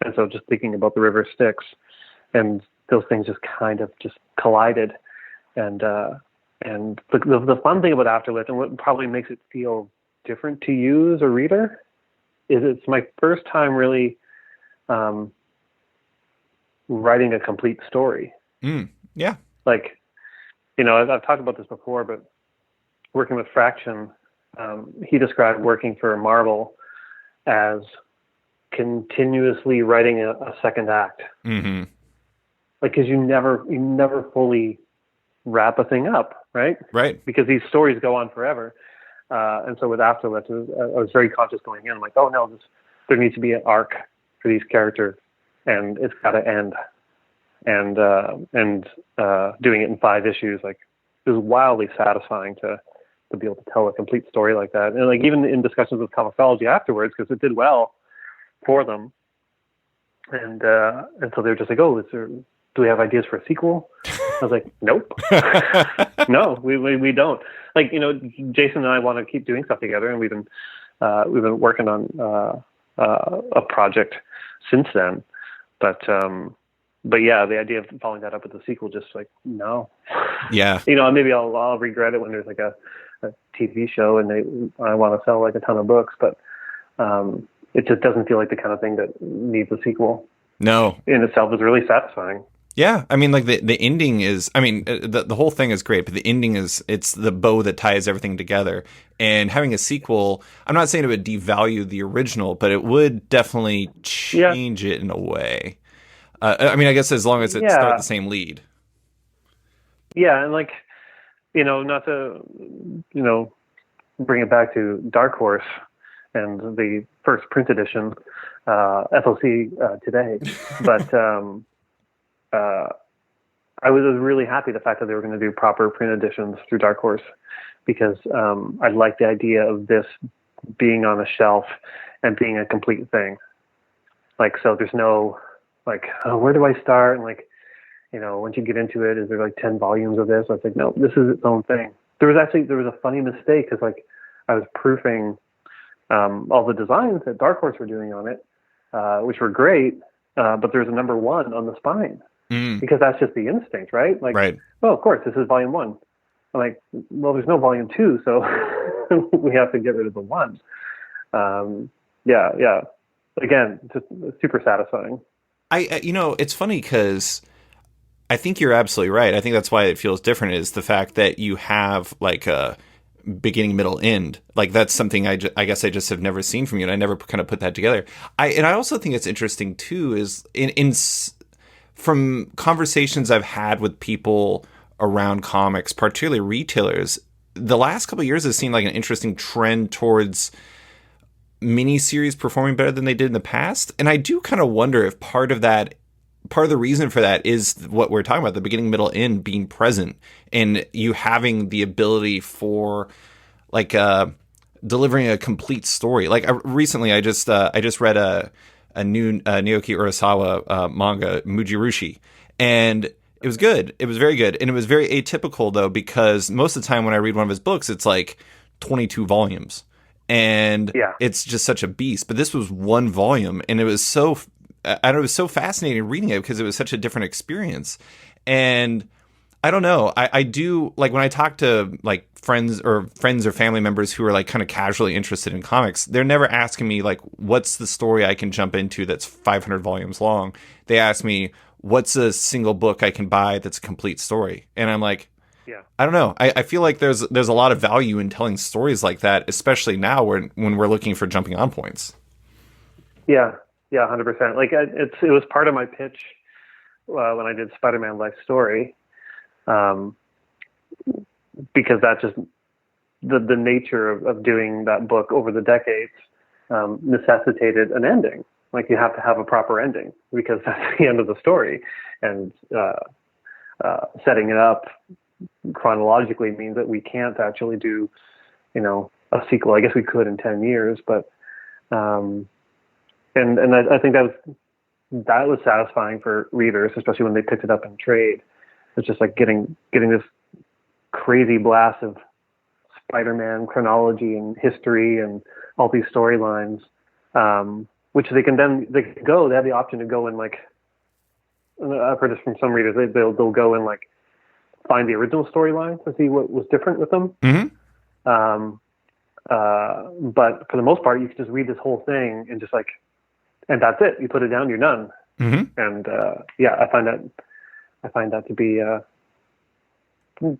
and so just thinking about the river Styx, and those things just kind of just collided, and the fun thing about Afterlift and what probably makes it feel different to you as a reader is it's my first time really writing a complete story. Yeah. Like, I've talked about this before, but working with Fraction, he described working for Marvel as continuously writing a second act. Like, cause you never fully wrap a thing up, right? Right. Because these stories go on forever. And so with Afterlift, I was very conscious going in. I'm like, oh no, there needs to be an arc for these characters, and it's got to end. And doing it in 5 issues, like, it was wildly satisfying to be able to tell a complete story like that. And like even in discussions with Comixology afterwards, because it did well for them. And so they were just like, oh, do we have ideas for a sequel? I was like, nope. No, we don't. Like, Jason and I want to keep doing stuff together, and we've been working on a project since then. But yeah, the idea of following that up with a sequel, just like, no. Yeah. Maybe I'll regret it when there's like a TV show and I want to sell like a ton of books, but it just doesn't feel like the kind of thing that needs a sequel. No. In itself is really satisfying. Yeah. I mean, like the ending is, I mean, the whole thing is great, but the ending it's the bow that ties everything together. And having a sequel, I'm not saying it would devalue the original, but it would definitely change it in a way. I mean, I guess as long as it starts the same lead. Yeah, and like, not to, bring it back to Dark Horse and the first print edition, FOC today, but I was really happy the fact that they were going to do proper print editions through Dark Horse, because I like the idea of this being on a shelf and being a complete thing. Like, so there's no like, oh, where do I start? And like, once you get into it, is there like 10 volumes of this? I was like, no, this is its own thing. There was a funny mistake because like I was proofing all the designs that Dark Horse were doing on it, which were great, but there's a number 1 on the spine because that's just the instinct, right? Like, right. Well, of course, this is volume 1. I'm like, well, there's no volume 2, so we have to get rid of the 1. Yeah. Again, just super satisfying. It's funny because I think you're absolutely right. I think that's why it feels different is the fact that you have like a beginning, middle, end. Like that's something I guess I just have never seen from you, and I never kind of put that together. I also think it's interesting too is from conversations I've had with people around comics, particularly retailers, the last couple of years has seemed like an interesting trend towards miniseries performing better than they did in the past. And I do kind of wonder if part of the reason for that is what we're talking about, the beginning, middle, end being present and you having the ability for like delivering a complete story. Like recently I just read a new Naoki Urasawa manga, Mujirushi, and it was good. It was very good. And it was very atypical though, because most of the time when I read one of his books, it's like 22 volumes. And it's just such a beast. But this was 1 volume, and it was so fascinating reading it because it was such a different experience. And I don't know, I do like when I talk to like friends or family members who are like kind of casually interested in comics, they're never asking me like, what's the story I can jump into that's 500 volumes long? They ask me, what's a single book I can buy that's a complete story? And I'm like, I don't know. I feel like there's a lot of value in telling stories like that, especially now when we're looking for jumping on points. Yeah, 100%. Like it was part of my pitch when I did Spider-Man Life Story, because that's just the nature of doing that book over the decades necessitated an ending. Like you have to have a proper ending because that's the end of the story, and setting it up chronologically means that we can't actually do, a sequel. I guess we could in 10 years, but, and I think that was satisfying for readers, especially when they picked it up in trade. It's just like getting this crazy blast of Spider-Man chronology and history and all these storylines, which they have the option to go in like, I've heard this from some readers, they'll go in like, find the original storyline to see what was different with them. Mm-hmm. But for the most part, you can just read this whole thing and just like, and that's it. You put it down, you're done. Mm-hmm. And I find that to be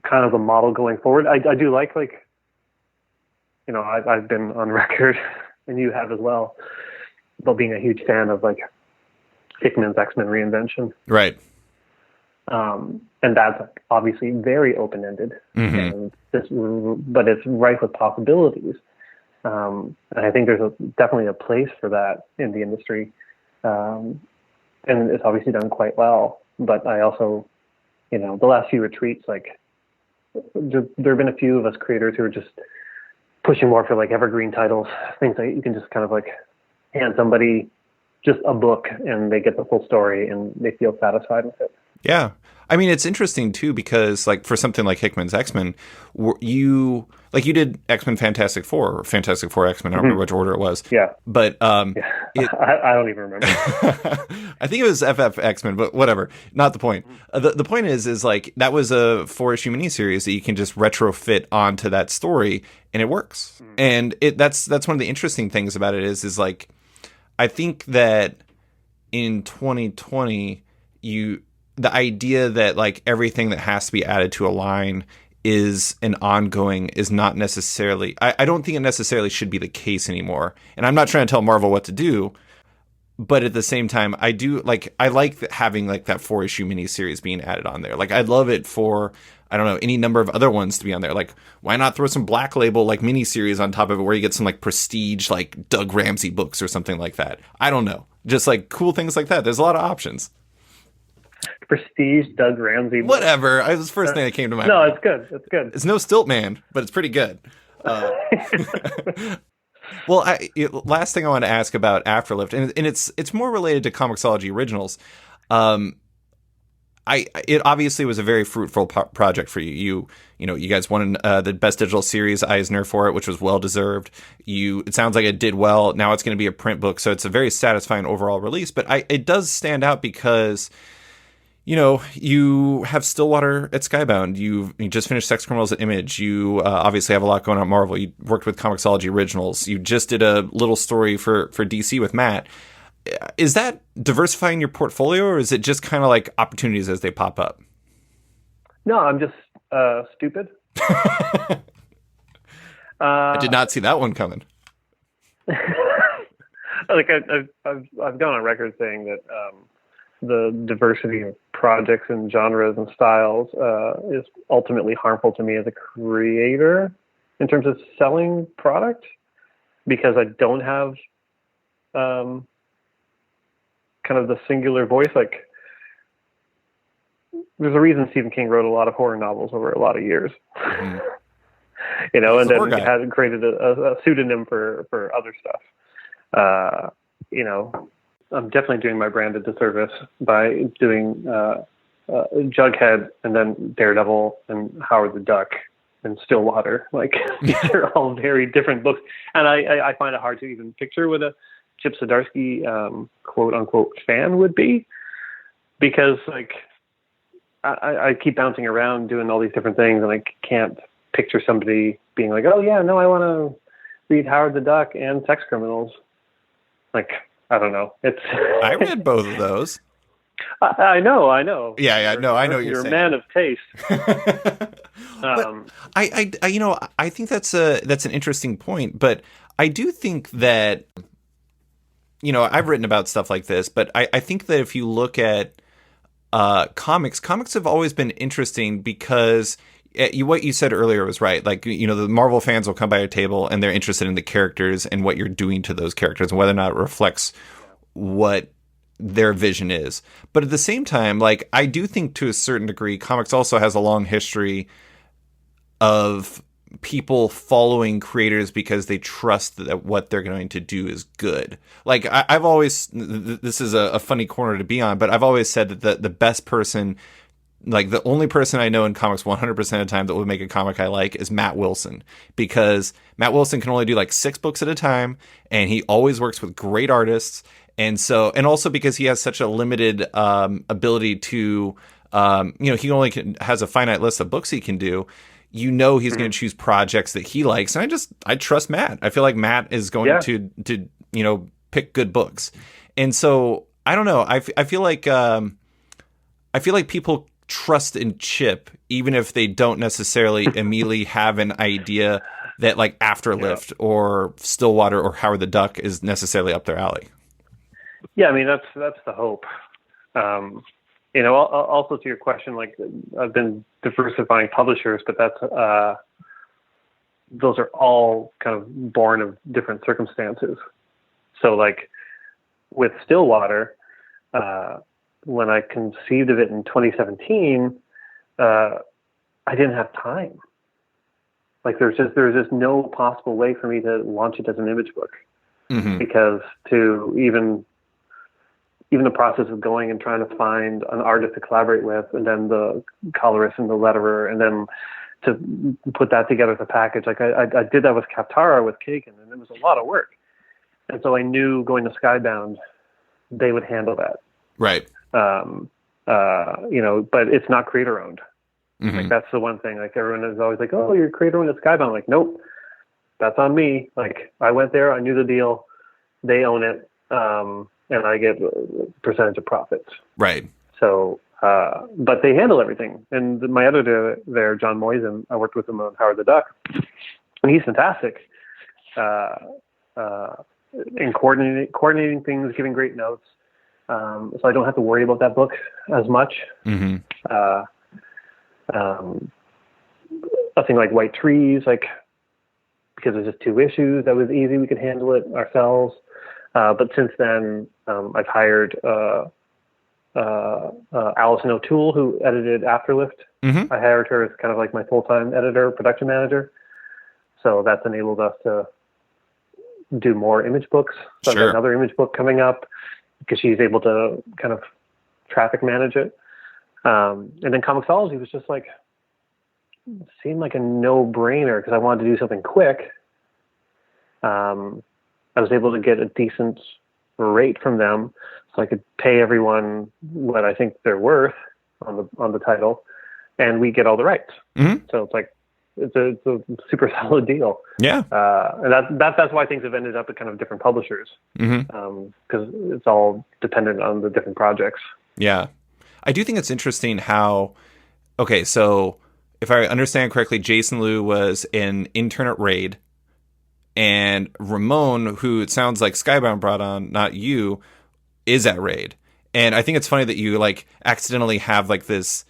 kind of a model going forward. I do like I've been on record, and you have as well, about being a huge fan of like Hickman's X-Men reinvention. Right. And that's obviously very open-ended, mm-hmm. But it's rife with possibilities. And I think there's definitely a place for that in the industry. And it's obviously done quite well. But I also, the last few retreats, like there have been a few of us creators who are just pushing more for like evergreen titles, things that you can just kind of like hand somebody just a book and they get the full story and they feel satisfied with it. Yeah. I mean, it's interesting too, because like for something like Hickman's X-Men, you did X-Men Fantastic Four or Fantastic Four X-Men. I don't remember which order it was. Yeah. But I don't even remember. I think it was FF X-Men, but whatever. Not the point. The point is like that was a 4-issue miniseries that you can just retrofit onto that story and it works. And that's one of the interesting things about it is like, I think that in 2020, the idea that like everything that has to be added to a line is an ongoing is not necessarily, I don't think it necessarily should be the case anymore. And I'm not trying to tell Marvel what to do, but at the same time, I like having like that 4-issue miniseries being added on there. Like I'd love it for, I don't know, any number of other ones to be on there. Like why not throw some Black Label like miniseries on top of it where you get some like prestige, like Doug Ramsey books or something like that. I don't know. Just like cool things like that. There's a lot of options. Prestige Doug Ramsey. Whatever. It was the first thing that came to my mind. No, it's good. It's good. It's no Stilt Man, but it's pretty good. Well, last thing I want to ask about Afterlift, and it's more related to Comixology Originals. Um, it obviously was a very fruitful project for you. You guys won the Best Digital Series Eisner for it, which was well deserved. It sounds like it did well. Now it's going to be a print book, so it's a very satisfying overall release. But it does stand out because you have Stillwater at Skybound. You just finished Sex Criminals at Image. You obviously have a lot going on at Marvel. You worked with Comixology Originals. You just did a little story for DC with Matt. Is that diversifying your portfolio, or is it just kind of like opportunities as they pop up? No, I'm just stupid. I did not see that one coming. Like I've gone on record saying that the diversity of projects and genres and styles is ultimately harmful to me as a creator in terms of selling product, because I don't have kind of the singular voice. Like, there's a reason Stephen King wrote a lot of horror novels over a lot of years. Mm-hmm. And then had created a pseudonym for other stuff. I'm definitely doing my brand a disservice by doing Jughead and then Daredevil and Howard the Duck and Stillwater. Like, these are all very different books. And I find it hard to even picture what a Chip Zdarsky quote unquote fan would be, because like I keep bouncing around doing all these different things, and I can't picture somebody being like, oh yeah, no, I want to read Howard the Duck and Sex Criminals. Like, I don't know. I read both of those. I know. Yeah, no, I know you're a man of taste. But I think that's an interesting point, but I do think that, I've written about stuff like this, but I think that if you look at comics have always been interesting because what you said earlier was right. Like, the Marvel fans will come by a table and they're interested in the characters and what you're doing to those characters and whether or not it reflects what their vision is. But at the same time, like, I do think to a certain degree, comics also has a long history of people following creators because they trust that what they're going to do is good. Like, I've always, this is a funny corner to be on, but I've always said that the best person, like the only person I know in comics 100% of the time that would make a comic I like is Matt Wilson, because Matt Wilson can only do like 6 books at a time, and he always works with great artists. And also because he has such a limited ability to, he only has a finite list of books he can do. He's going to choose projects that he likes. And I trust Matt. I feel like Matt is going to pick good books. And so I don't know. I feel like people trust in Chip, even if they don't necessarily immediately have an idea that like Afterlift or Stillwater or Howard the Duck is necessarily up their alley. Yeah, I mean, that's the hope. Also to your question, like, I've been diversifying publishers, but that's those are all kind of born of different circumstances. So like with Stillwater, when I conceived of it in 2017, I didn't have time. Like, there's just no possible way for me to launch it as an image book, because to even the process of going and trying to find an artist to collaborate with, and then the colorist and the letterer, and then to put that together as a package. Like, I did that with Kaptara with Kagan, and it was a lot of work. And so I knew going to Skybound, they would handle that. Right. But it's not creator owned. Mm-hmm. Like, that's the one thing. Like, everyone is always like, oh, you're creator owned at Skybound. Like, nope, that's on me. Like, I went there, I knew the deal, they own it. And I get a percentage of profits. Right. So, but they handle everything. And my editor there, John Moisen, I worked with him on Howard the Duck, and he's fantastic in coordinating things, giving great notes. So I don't have to worry about that book as much. Mm-hmm. Nothing like White Trees, like, because there's just 2 issues, that was easy. We could handle it ourselves. But since then, I've hired Allison O'Toole, who edited Afterlift. Mm-hmm. I hired her as kind of like my full-time editor, production manager. So that's enabled us to do more image books. So I've got Sure. another image book coming up because she's able to kind of traffic manage it. And then Comixology was just like, seemed like a no-brainer because I wanted to do something quick. I was able to get a decent rate from them, so I could pay everyone what I think they're worth on the title, and we get all the rights. Mm-hmm. So it's like it's a super solid deal. Yeah. And that's why things have ended up at kind of different publishers, because it's all dependent on the different projects. Yeah. I do think it's interesting how, okay, so if I understand correctly, Jason Liu was an intern at Raid, and Ramon, who it sounds like Skybound brought on, not you, is at Raid. And I think it's funny that you like accidentally have like this,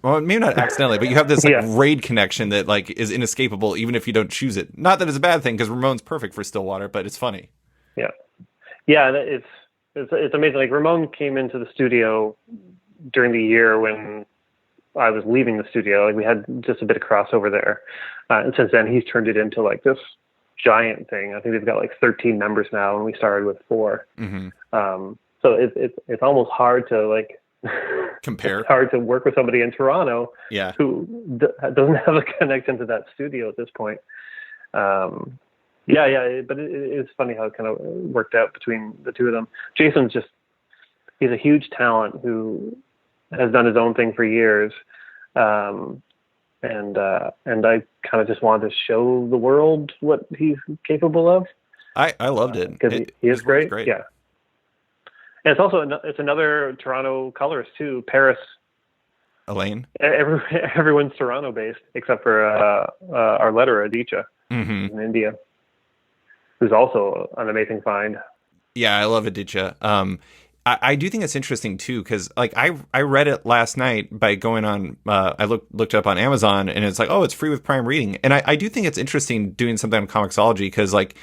well, maybe not accidentally, but you have this like Raid connection that like is inescapable even if you don't choose it. Not that it's a bad thing because Ramon's perfect for Stillwater, but it's funny. Yeah. Yeah. It's amazing. Like Ramon came into the studio during the year when I was leaving the studio. Like we had just a bit of crossover there. And since then he's turned it into like this giant thing. I think they've got like 13 members now and we started with 4. Mm-hmm. So it's almost hard to like compare. It's hard to work with somebody in Toronto who doesn't have a connection to that studio at this point. But it's funny how it kind of worked out between the two of them. Jason's he's a huge talent who has done his own thing for years. And I kind of just wanted to show the world what he's capable of. I loved it. Because he is great. Great. Yeah. And it's also it's another Toronto colorist too, Paris. Elaine. Everyone's Toronto based except for our letterer Aditya in India, who's also an amazing find. Yeah, I love Aditya. I do think it's interesting too because like I read it last night by going on. I looked it up on Amazon and it's like, oh, it's free with Prime Reading, and I do think it's interesting doing something on Comixology because like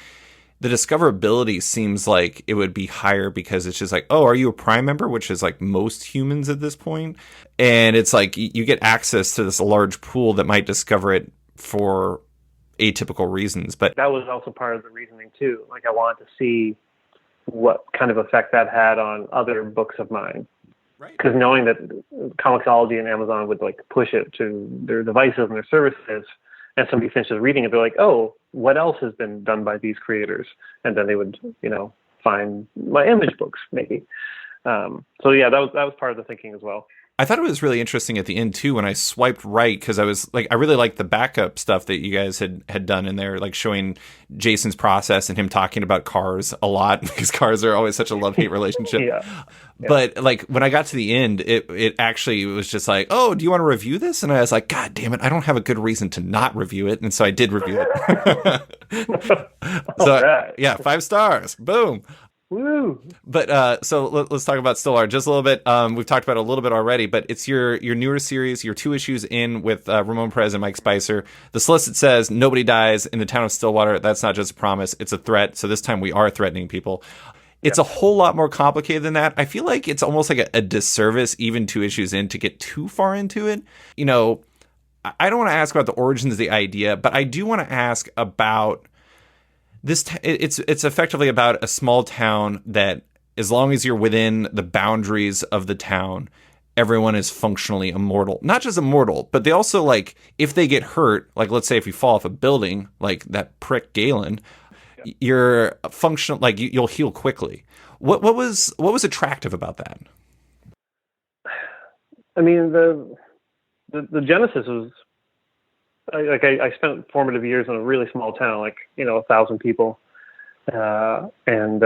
the discoverability seems like it would be higher because it's just like, oh, are you a Prime member? Which is like most humans at this point. And it's like you get access to this large pool that might discover it for atypical reasons. But that was also part of the reasoning too. Like I wanted to see what kind of effect that had on other books of mine. Right. Because knowing that Comixology and Amazon would like push it to their devices and their services, and somebody finishes reading it, they're like, oh, what else has been done by these creators? And then they would, find my image books maybe. So yeah, that was part of the thinking as well. I thought it was really interesting at the end too when I swiped right because I was like, I really liked the backup stuff that you guys had done in there, like showing Jason's process and him talking about cars a lot because cars are always such a love-hate relationship. Yeah. But like when I got to the end, it actually was just like, oh, do you want to review this? And I was like, God damn it, I don't have a good reason to not review it, and so I did review it. So yeah, 5 stars, boom. Woo! But so let's talk about Stillwater just a little bit. We've talked about it a little bit already, but it's your newer series. You're 2 issues in with Ramon Perez and Mike Spicer. The solicit says nobody dies in the town of Stillwater. That's not just a promise; it's a threat. So this time we are threatening people. It's a whole lot more complicated than that. I feel like it's almost like a disservice, even 2 issues in, to get too far into it. I don't want to ask about the origins of the idea, but I do want to ask about. It's effectively about a small town that, as long as you're within the boundaries of the town, everyone is functionally immortal. Not just immortal, but they also, like, if they get hurt, like let's say if you fall off a building, like that prick Galen, you're functional, like you'll heal quickly. What was attractive about that? I mean, the genesis was. I spent formative years in a really small town, 1,000 people, and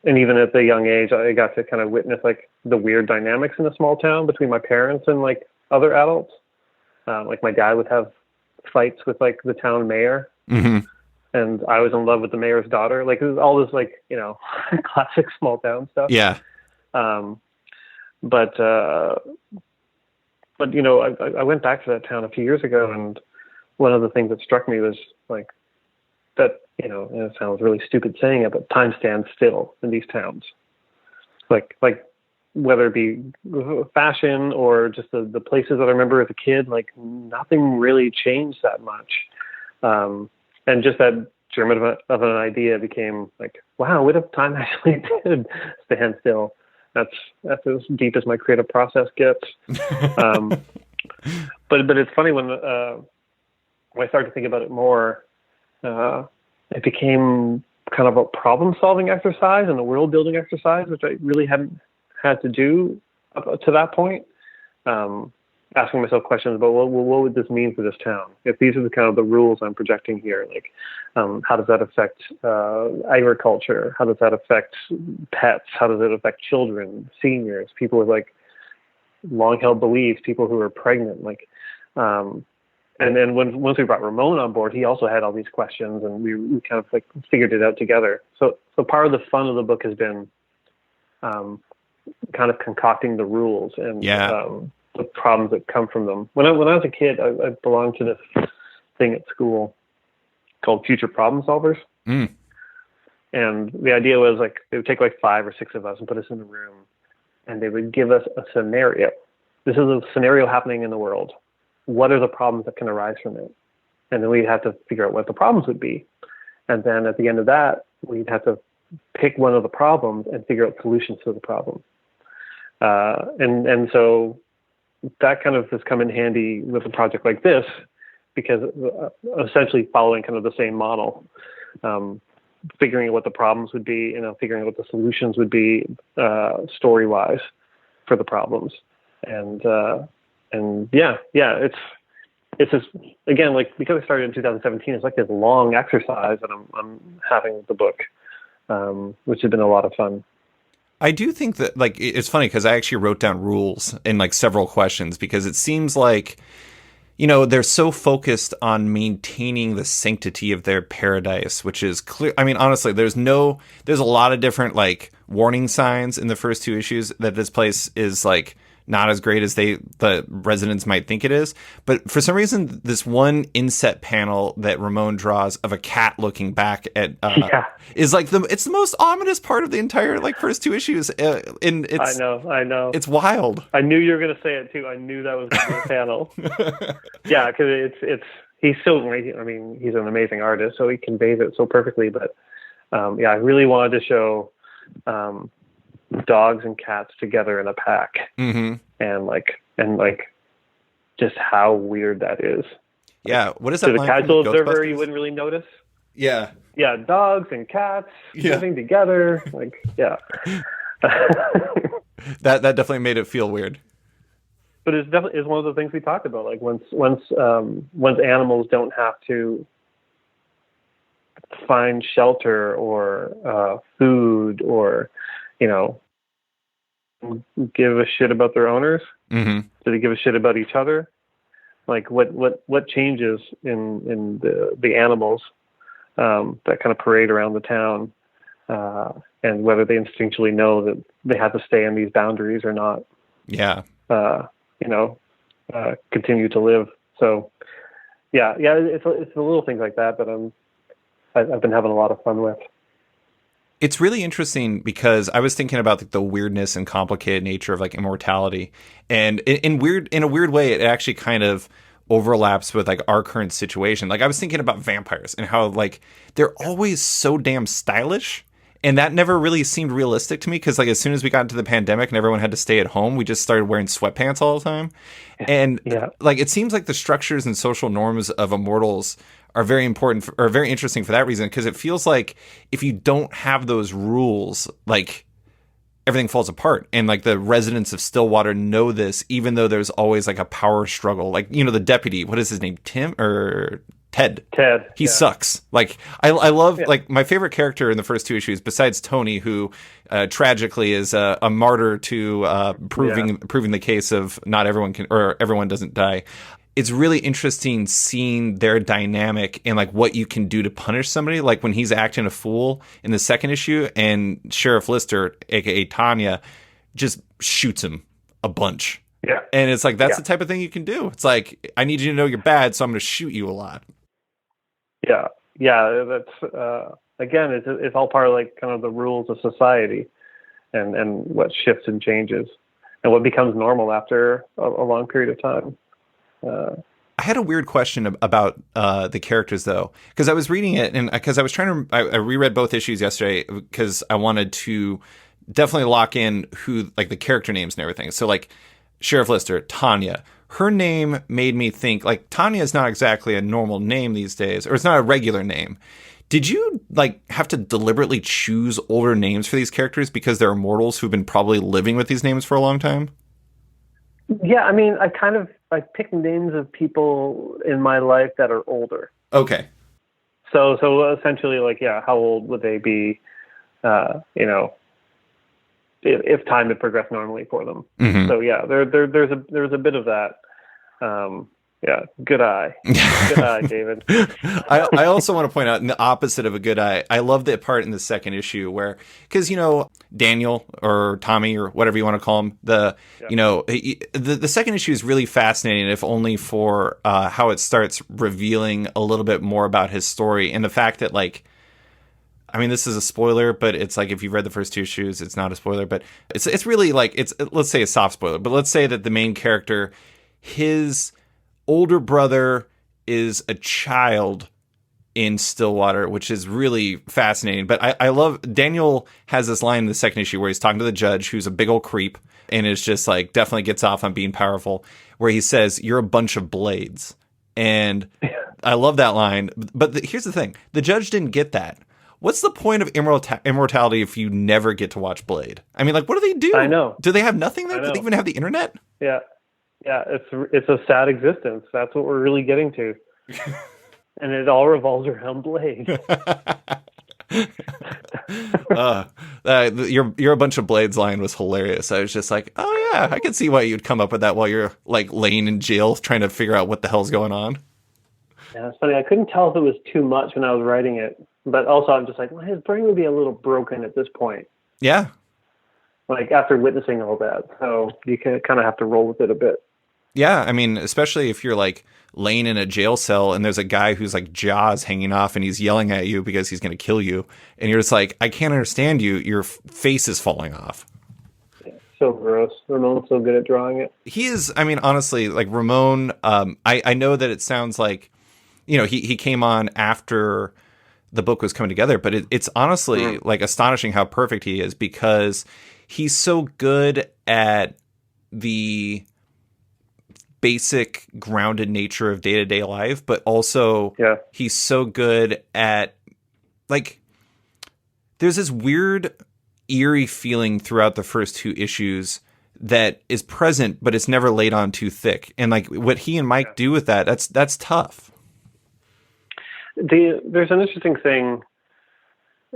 even at the young age, I got to kind of witness like the weird dynamics in a small town between my parents and like other adults. Like my dad would have fights with like the town mayor, and I was in love with the mayor's daughter. Like it was all this like classic small town stuff. Yeah. But I went back to that town a few years ago, and one of the things that struck me was like that, and it sounds really stupid saying it, but time stands still in these towns. Like whether it be fashion or just the places that I remember as a kid, like nothing really changed that much. And just that germ of an idea became like, wow, what if time actually did stand still? That's as deep as my creative process gets. But it's funny when I started to think about it more, it became kind of a problem-solving exercise and a world-building exercise, which I really hadn't had to do up to that point. Asking myself questions about, well, what would this mean for this town? If these are the kind of the rules I'm projecting here, like, how does that affect agriculture? How does that affect pets? How does it affect children, seniors, people with like long-held beliefs, people who are pregnant, like, and then once we brought Ramon on board, he also had all these questions, and we kind of like figured it out together. So part of the fun of the book has been kind of concocting the rules and the problems that come from them. When I was a kid, I belonged to this thing at school called Future Problem Solvers. And the idea was like, they would take like 5 or 6 of us and put us in a room, and they would give us a scenario. This is a scenario happening in the world. What are the problems that can arise from it? And then we'd have to figure out what the problems would be. And then at the end of that, we'd have to pick one of the problems and figure out solutions to the problem. And so that kind of has come in handy with a project like this, because essentially following kind of the same model, figuring out what the problems would be, figuring out what the solutions would be story-wise for the problems. And yeah, it's just, again, like, because I started in 2017, it's like this long exercise that I'm having with the book, which has been a lot of fun. I do think that, like, it's funny because I actually wrote down rules in like several questions, because it seems like, they're so focused on maintaining the sanctity of their paradise, which is clear. I mean, honestly, there's a lot of different like warning signs in the first 2 issues that this place is like not as great as the residents might think it is. But for some reason, this one inset panel that Ramon draws of a cat looking back at is like it's the most ominous part of the entire like first 2 issues. And it's, I know. It's wild. I knew you were going to say it too. I knew that was going to be the panel. Yeah, because he's so great. I mean, he's an amazing artist, so he conveys it so perfectly. But I really wanted to show dogs and cats together in a pack, and just how weird that is. Yeah, what is that? To the casual observer, you wouldn't really notice. Yeah, dogs and cats living together, like, yeah. that definitely made it feel weird. But it's definitely one of the things we talked about. Like once animals don't have to find shelter or food or give a shit about their owners. Do they give a shit about each other? Like what changes in the animals that kind of parade around the town, and whether they instinctually know that they have to stay in these boundaries or not. Yeah. Continue to live. So it's the little things like that I've been having a lot of fun with. It's really interesting because I was thinking about the weirdness and complicated nature of like immortality, and in a weird way, it actually kind of overlaps with like our current situation. Like I was thinking about vampires and how like they're always so damn stylish, and that never really seemed realistic to me, because like as soon as we got into the pandemic and everyone had to stay at home, we just started wearing sweatpants all the time. And like it seems like the structures and social norms of immortals are very important or very interesting for that reason, because it feels like if you don't have those rules, like everything falls apart. And like the residents of Stillwater know this, even though there's always like a power struggle. Like, the deputy, what is his name? Tim or Ted? He sucks. Like I love like my favorite character in the first 2 issues, besides Tony, who tragically is a martyr to proving the case of not everyone can, or everyone doesn't die. It's really interesting seeing their dynamic and like what you can do to punish somebody. Like when he's acting a fool in the second issue, and Sheriff Lister, aka Tanya, just shoots him a bunch. Yeah. And it's like, that's the type of thing you can do. It's like, I need you to know you're bad, so I'm going to shoot you a lot. Yeah. That's again, it's all part of like kind of the rules of society, and what shifts and changes, and what becomes normal after a long period of time. I had a weird question about the characters, though, because I was reading it, and because I was trying to, I reread both issues yesterday because I wanted to definitely lock in who, like, the character names and everything. So, like, Sheriff Lister, Tanya, her name made me think, like, Tanya is not exactly a normal name these days, or it's not a regular name. Did you, like, have to deliberately choose older names for these characters because they're immortals who've been probably living with these names for a long time? Yeah, I mean, I picked names of people in my life that are older. Okay. So essentially, like, yeah, how old would they be, you know, if time had progressed normally for them? Mm-hmm. So yeah, there's a bit of that. Yeah, good eye. Good eye, David. I also want to point out, in the opposite of a good eye, I love the part in the second issue where, because, you know, Daniel or Tommy or whatever you want to call him, you know, the second issue is really fascinating, if only for how it starts revealing a little bit more about his story, and the fact that, like, I mean, this is a spoiler, but it's like, if you've read the first two issues, it's not a spoiler, but it's really like, it's, let's say a soft spoiler, but let's say that the main character, his older brother is a child in Stillwater, which is really fascinating. But I love, Daniel has this line in the second issue where he's talking to the judge, who's a big old creep, and is just like, definitely gets off on being powerful, where he says, "You're a bunch of blades." And I love that line. But here's the thing. The judge didn't get that. What's the point of immortality if you never get to watch Blade? I mean, like, what do they do? I know. Do they have nothing there? Do they even have the internet? Yeah. Yeah, it's a sad existence. That's what we're really getting to. And it all revolves around Blade. You're a bunch of blades line was hilarious. I was just like, oh yeah, I can see why you'd come up with that while you're, like, laying in jail trying to figure out what the hell's going on. Yeah, it's funny. I couldn't tell if it was too much when I was writing it, but also I'm just like, well, his brain would be a little broken at this point. Yeah. Like, after witnessing all that. So you kind of have to roll with it a bit. Yeah, I mean, especially if you're, like, laying in a jail cell and there's a guy who's, like, jaws hanging off and he's yelling at you because he's going to kill you. And you're just like, I can't understand you. Your face is falling off. Yeah, so gross. Ramon's so good at drawing it. He is, I mean, honestly, like, Ramon, I know that it sounds like, you know, he came on after the book was coming together, but it's honestly, like, astonishing how perfect he is, because he's so good at the basic grounded nature of day-to-day life, but also he's so good at, like, there's this weird eerie feeling throughout the first two issues that is present, but it's never laid on too thick. And, like, what he and Mike do with that, that's tough. There's an interesting thing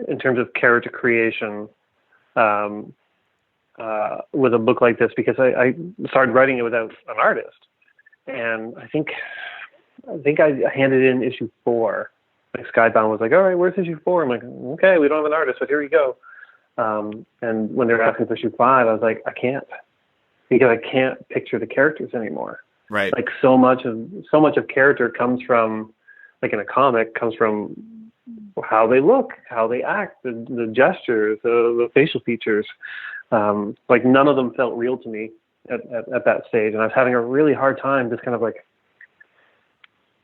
in terms of character creation with a book like this, because I started writing it without an artist. And I think I handed in issue 4. Like, Skybound was like, all right, where's issue 4? I'm like, okay, we don't have an artist, but here we go. And when they were asking for issue 5, I was like, I can't, because I can't picture the characters anymore. Right. Like, so much of character comes from, like, in a comic, comes from how they look, how they act, the gestures, the facial features. Like, none of them felt real to me at that stage, and I was having a really hard time just kind of, like,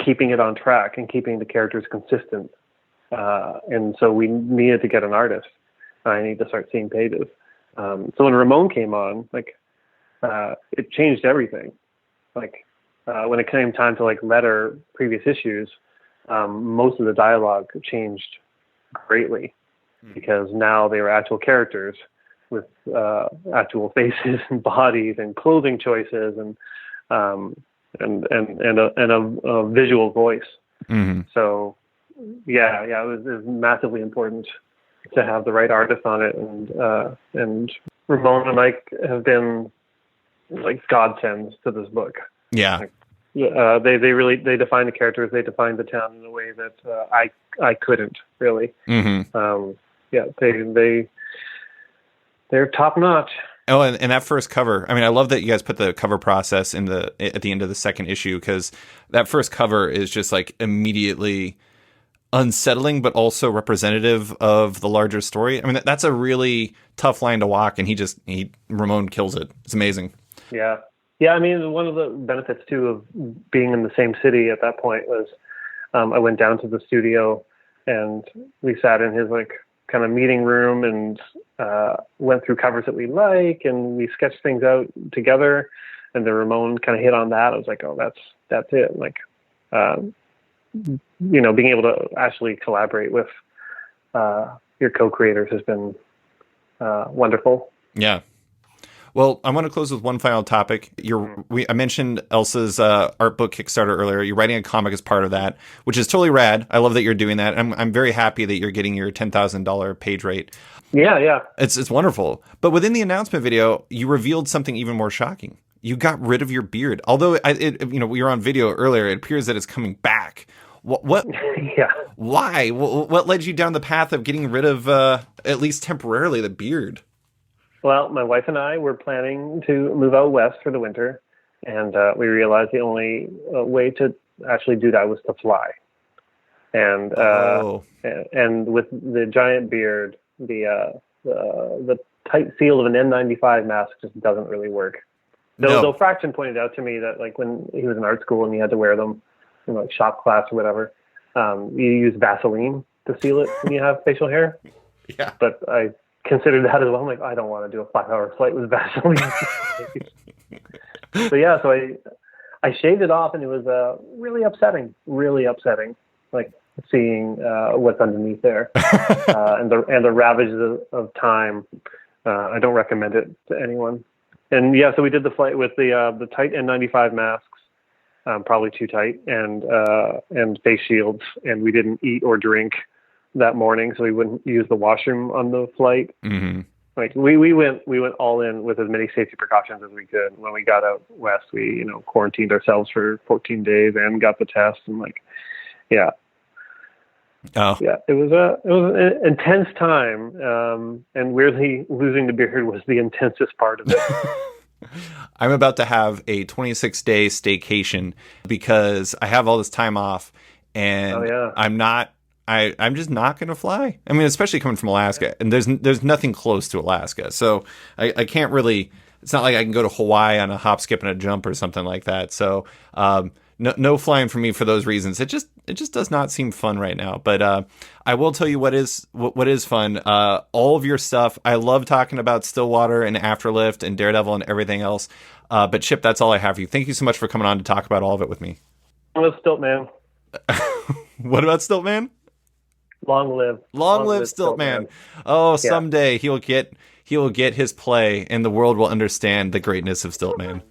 keeping it on track and keeping the characters consistent. And so we needed to get an artist. I need to start seeing pages. So when Ramon came on, like, it changed everything. Like, when it came time to, like, letter previous issues, most of the dialogue changed greatly, because now they were actual characters with actual faces and bodies and clothing choices and a visual voice. Mm-hmm. So yeah, it was massively important to have the right artist on it, and Ramon and Mike have been, like, godsends to this book. Yeah. Like, they really define the characters, they define the town in a way that I couldn't really. Mm-hmm. They're top notch. Oh, and that first cover. I mean, I love that you guys put the cover process at the end of the second issue, because that first cover is just, like, immediately unsettling, but also representative of the larger story. I mean, that's a really tough line to walk, and Ramon kills it. It's amazing. Yeah. Yeah, I mean, one of the benefits too of being in the same city at that point was I went down to the studio and we sat in his like kind of meeting room and went through covers that we like, and we sketched things out together. And then Ramon kind of hit on that. I was like, oh, that's it. Like, being able to actually collaborate with your co-creators has been wonderful. Yeah. Well, I want to close with one final topic. I mentioned Elsa's art book Kickstarter earlier. You're writing a comic as part of that, which is totally rad. I love that you're doing that. I'm very happy that you're getting your $10,000 page rate. Yeah. It's wonderful. But within the announcement video, you revealed something even more shocking. You got rid of your beard. Although we were on video earlier, it appears that it's coming back. What? Yeah. Why? What led you down the path of getting rid of, at least temporarily, the beard? Well, my wife and I were planning to move out west for the winter, and we realized the only way to actually do that was to fly. And and with the giant beard, the tight seal of an N95 mask just doesn't really work. Though Fraction pointed out to me that like when he was in art school and he had to wear them in like shop class or whatever, you use Vaseline to seal it when you have facial hair. Yeah. But I considered that as well. I'm like, I don't want to do a 5-hour flight with Vaseline. So I shaved it off, and it was really upsetting. Like seeing what's underneath there, and the ravages of time. I don't recommend it to anyone. And yeah, so we did the flight with the tight N95 masks, probably too tight, and face shields, and we didn't eat or drink that morning, so we wouldn't use the washroom on the flight. Mm-hmm. Like we went all in with as many safety precautions as we could. When we got out west, we quarantined ourselves for 14 days and got the test, and yeah. Oh. Yeah, it was an intense time, and weirdly, losing the beard was the intensest part of it. I'm about to have a 26-day staycation because I have all this time off, and I'm just not going to fly. I mean, especially coming from Alaska, and there's nothing close to Alaska, so I can't really. It's not like I can go to Hawaii on a hop, skip, and a jump or something like that. So no flying for me for those reasons. It just does not seem fun right now. But I will tell you what is fun. All of your stuff. I love talking about Stillwater and Afterlift and Daredevil and everything else. But Chip, that's all I have for you. Thank you so much for coming on to talk about all of it with me. Long live Stiltman. What about Stiltman? Long live Stiltman. Oh, someday he'll get his play, and the world will understand the greatness of Stiltman.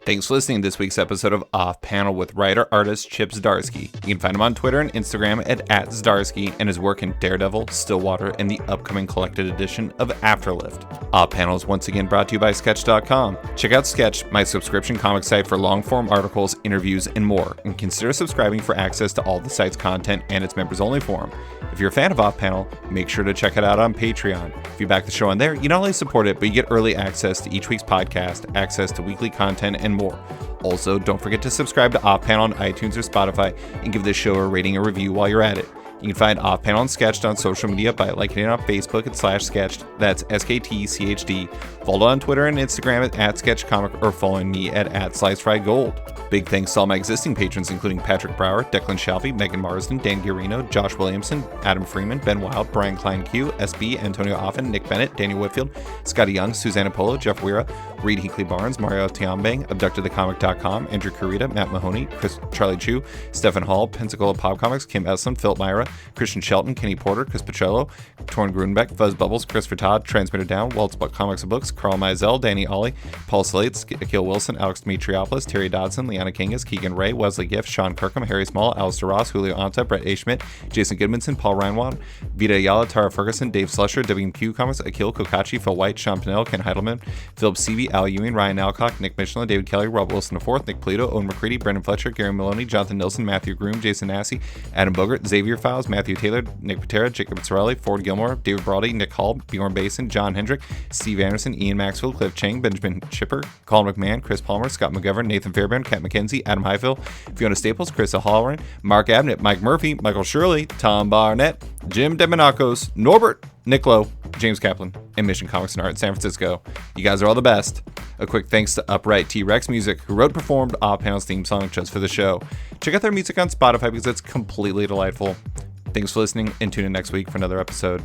Thanks for listening to this week's episode of Off Panel with writer-artist Chip Zdarsky. You can find him on Twitter and Instagram at @Zdarsky, and his work in Daredevil, Stillwater, and the upcoming collected edition of Afterlift. Off Panel is once again brought to you by Sketch.com. Check out Sketch, my subscription comic site for long-form articles, interviews, and more, and consider subscribing for access to all the site's content and its members-only forum. If you're a fan of Off Panel, make sure to check it out on Patreon. If you back the show on there, you not only support it, but you get early access to each week's podcast, access to weekly content, and more. Also, don't forget to subscribe to Off Panel on iTunes or Spotify and give this show a rating or review while you're at it. You can find Off Panel and Sketched on social media by liking it on Facebook at /Sketched. That's SKTCHD. Follow on Twitter and Instagram at @SketchComic or following me at @SliceFryGold. Big thanks to all my existing patrons, including Patrick Brower, Declan Shalvey, Megan Marsden, Dan Guarino, Josh Williamson, Adam Freeman, Ben Wild, Brian Klein Q, SB, Antonio Offen, Nick Bennett, Daniel Whitfield, Scotty Young, Susanna Polo, Jeff Weira, Reed Hinkley Barnes, Mario Tiambang, AbductedTheComic.com, Andrew Carita, Matt Mahoney, Charlie Chu, Stephen Hall, Pensacola Pop Comics, Kim Eslin, Philip Myra, Christian Shelton, Kenny Porter, Chris Pacello, Torn Grudenbeck, Fuzz Bubbles, Christopher Todd, Transmitter Down, Waltz Buck Comics and Books, Carl Mizell, Danny Ollie, Paul Slates, Akil Wilson, Alex Dimitriopoulos, Terry Dodson, Liana Kingas, Keegan Ray, Wesley Gift, Sean Kirkham, Harry Small, Alistair Ross, Julio Anta, Brett A. Schmidt, Jason Goodmanson, Paul Reinwald, Vita Ayala, Tara Ferguson, Dave Slusher, WQ Comics, Akil Kokachi, Phil White, Sean Pinnell, Ken Heidelman, Philip Seavey, Al Ewing, Ryan Alcock, Nick Michelin, David Kelly, Rob Wilson IV, Nick Polito, Owen McCready, Brendan Fletcher, Gary Maloney, Jonathan Nilsson, Matthew Groom, Jason Massey, Adam Bogart, Xavier Files, Matthew Taylor, Nick Patera, Jacob Sorelli, Ford Gilmore, David Brody, Nick Hall, Bjorn Basin, John Hendrick, Steve Anderson, Ian Maxwell, Cliff Chang, Benjamin Chipper, Colin McMahon, Chris Palmer, Scott McGovern, Nathan Fairbairn, Kat McKenzie, Adam Highfill, Fiona Staples, Chris O'Halloran, Mark Abnett, Mike Murphy, Michael Shirley, Tom Barnett, Jim Demonakos, Norbert Niccolo, James Kaplan, and Mission Comics and Art in San Francisco. You guys are all the best. A quick thanks to Upright T-Rex Music, who wrote and performed Odd Panel's theme song just for the show. Check out their music on Spotify because it's completely delightful. Thanks for listening, and tune in next week for another episode.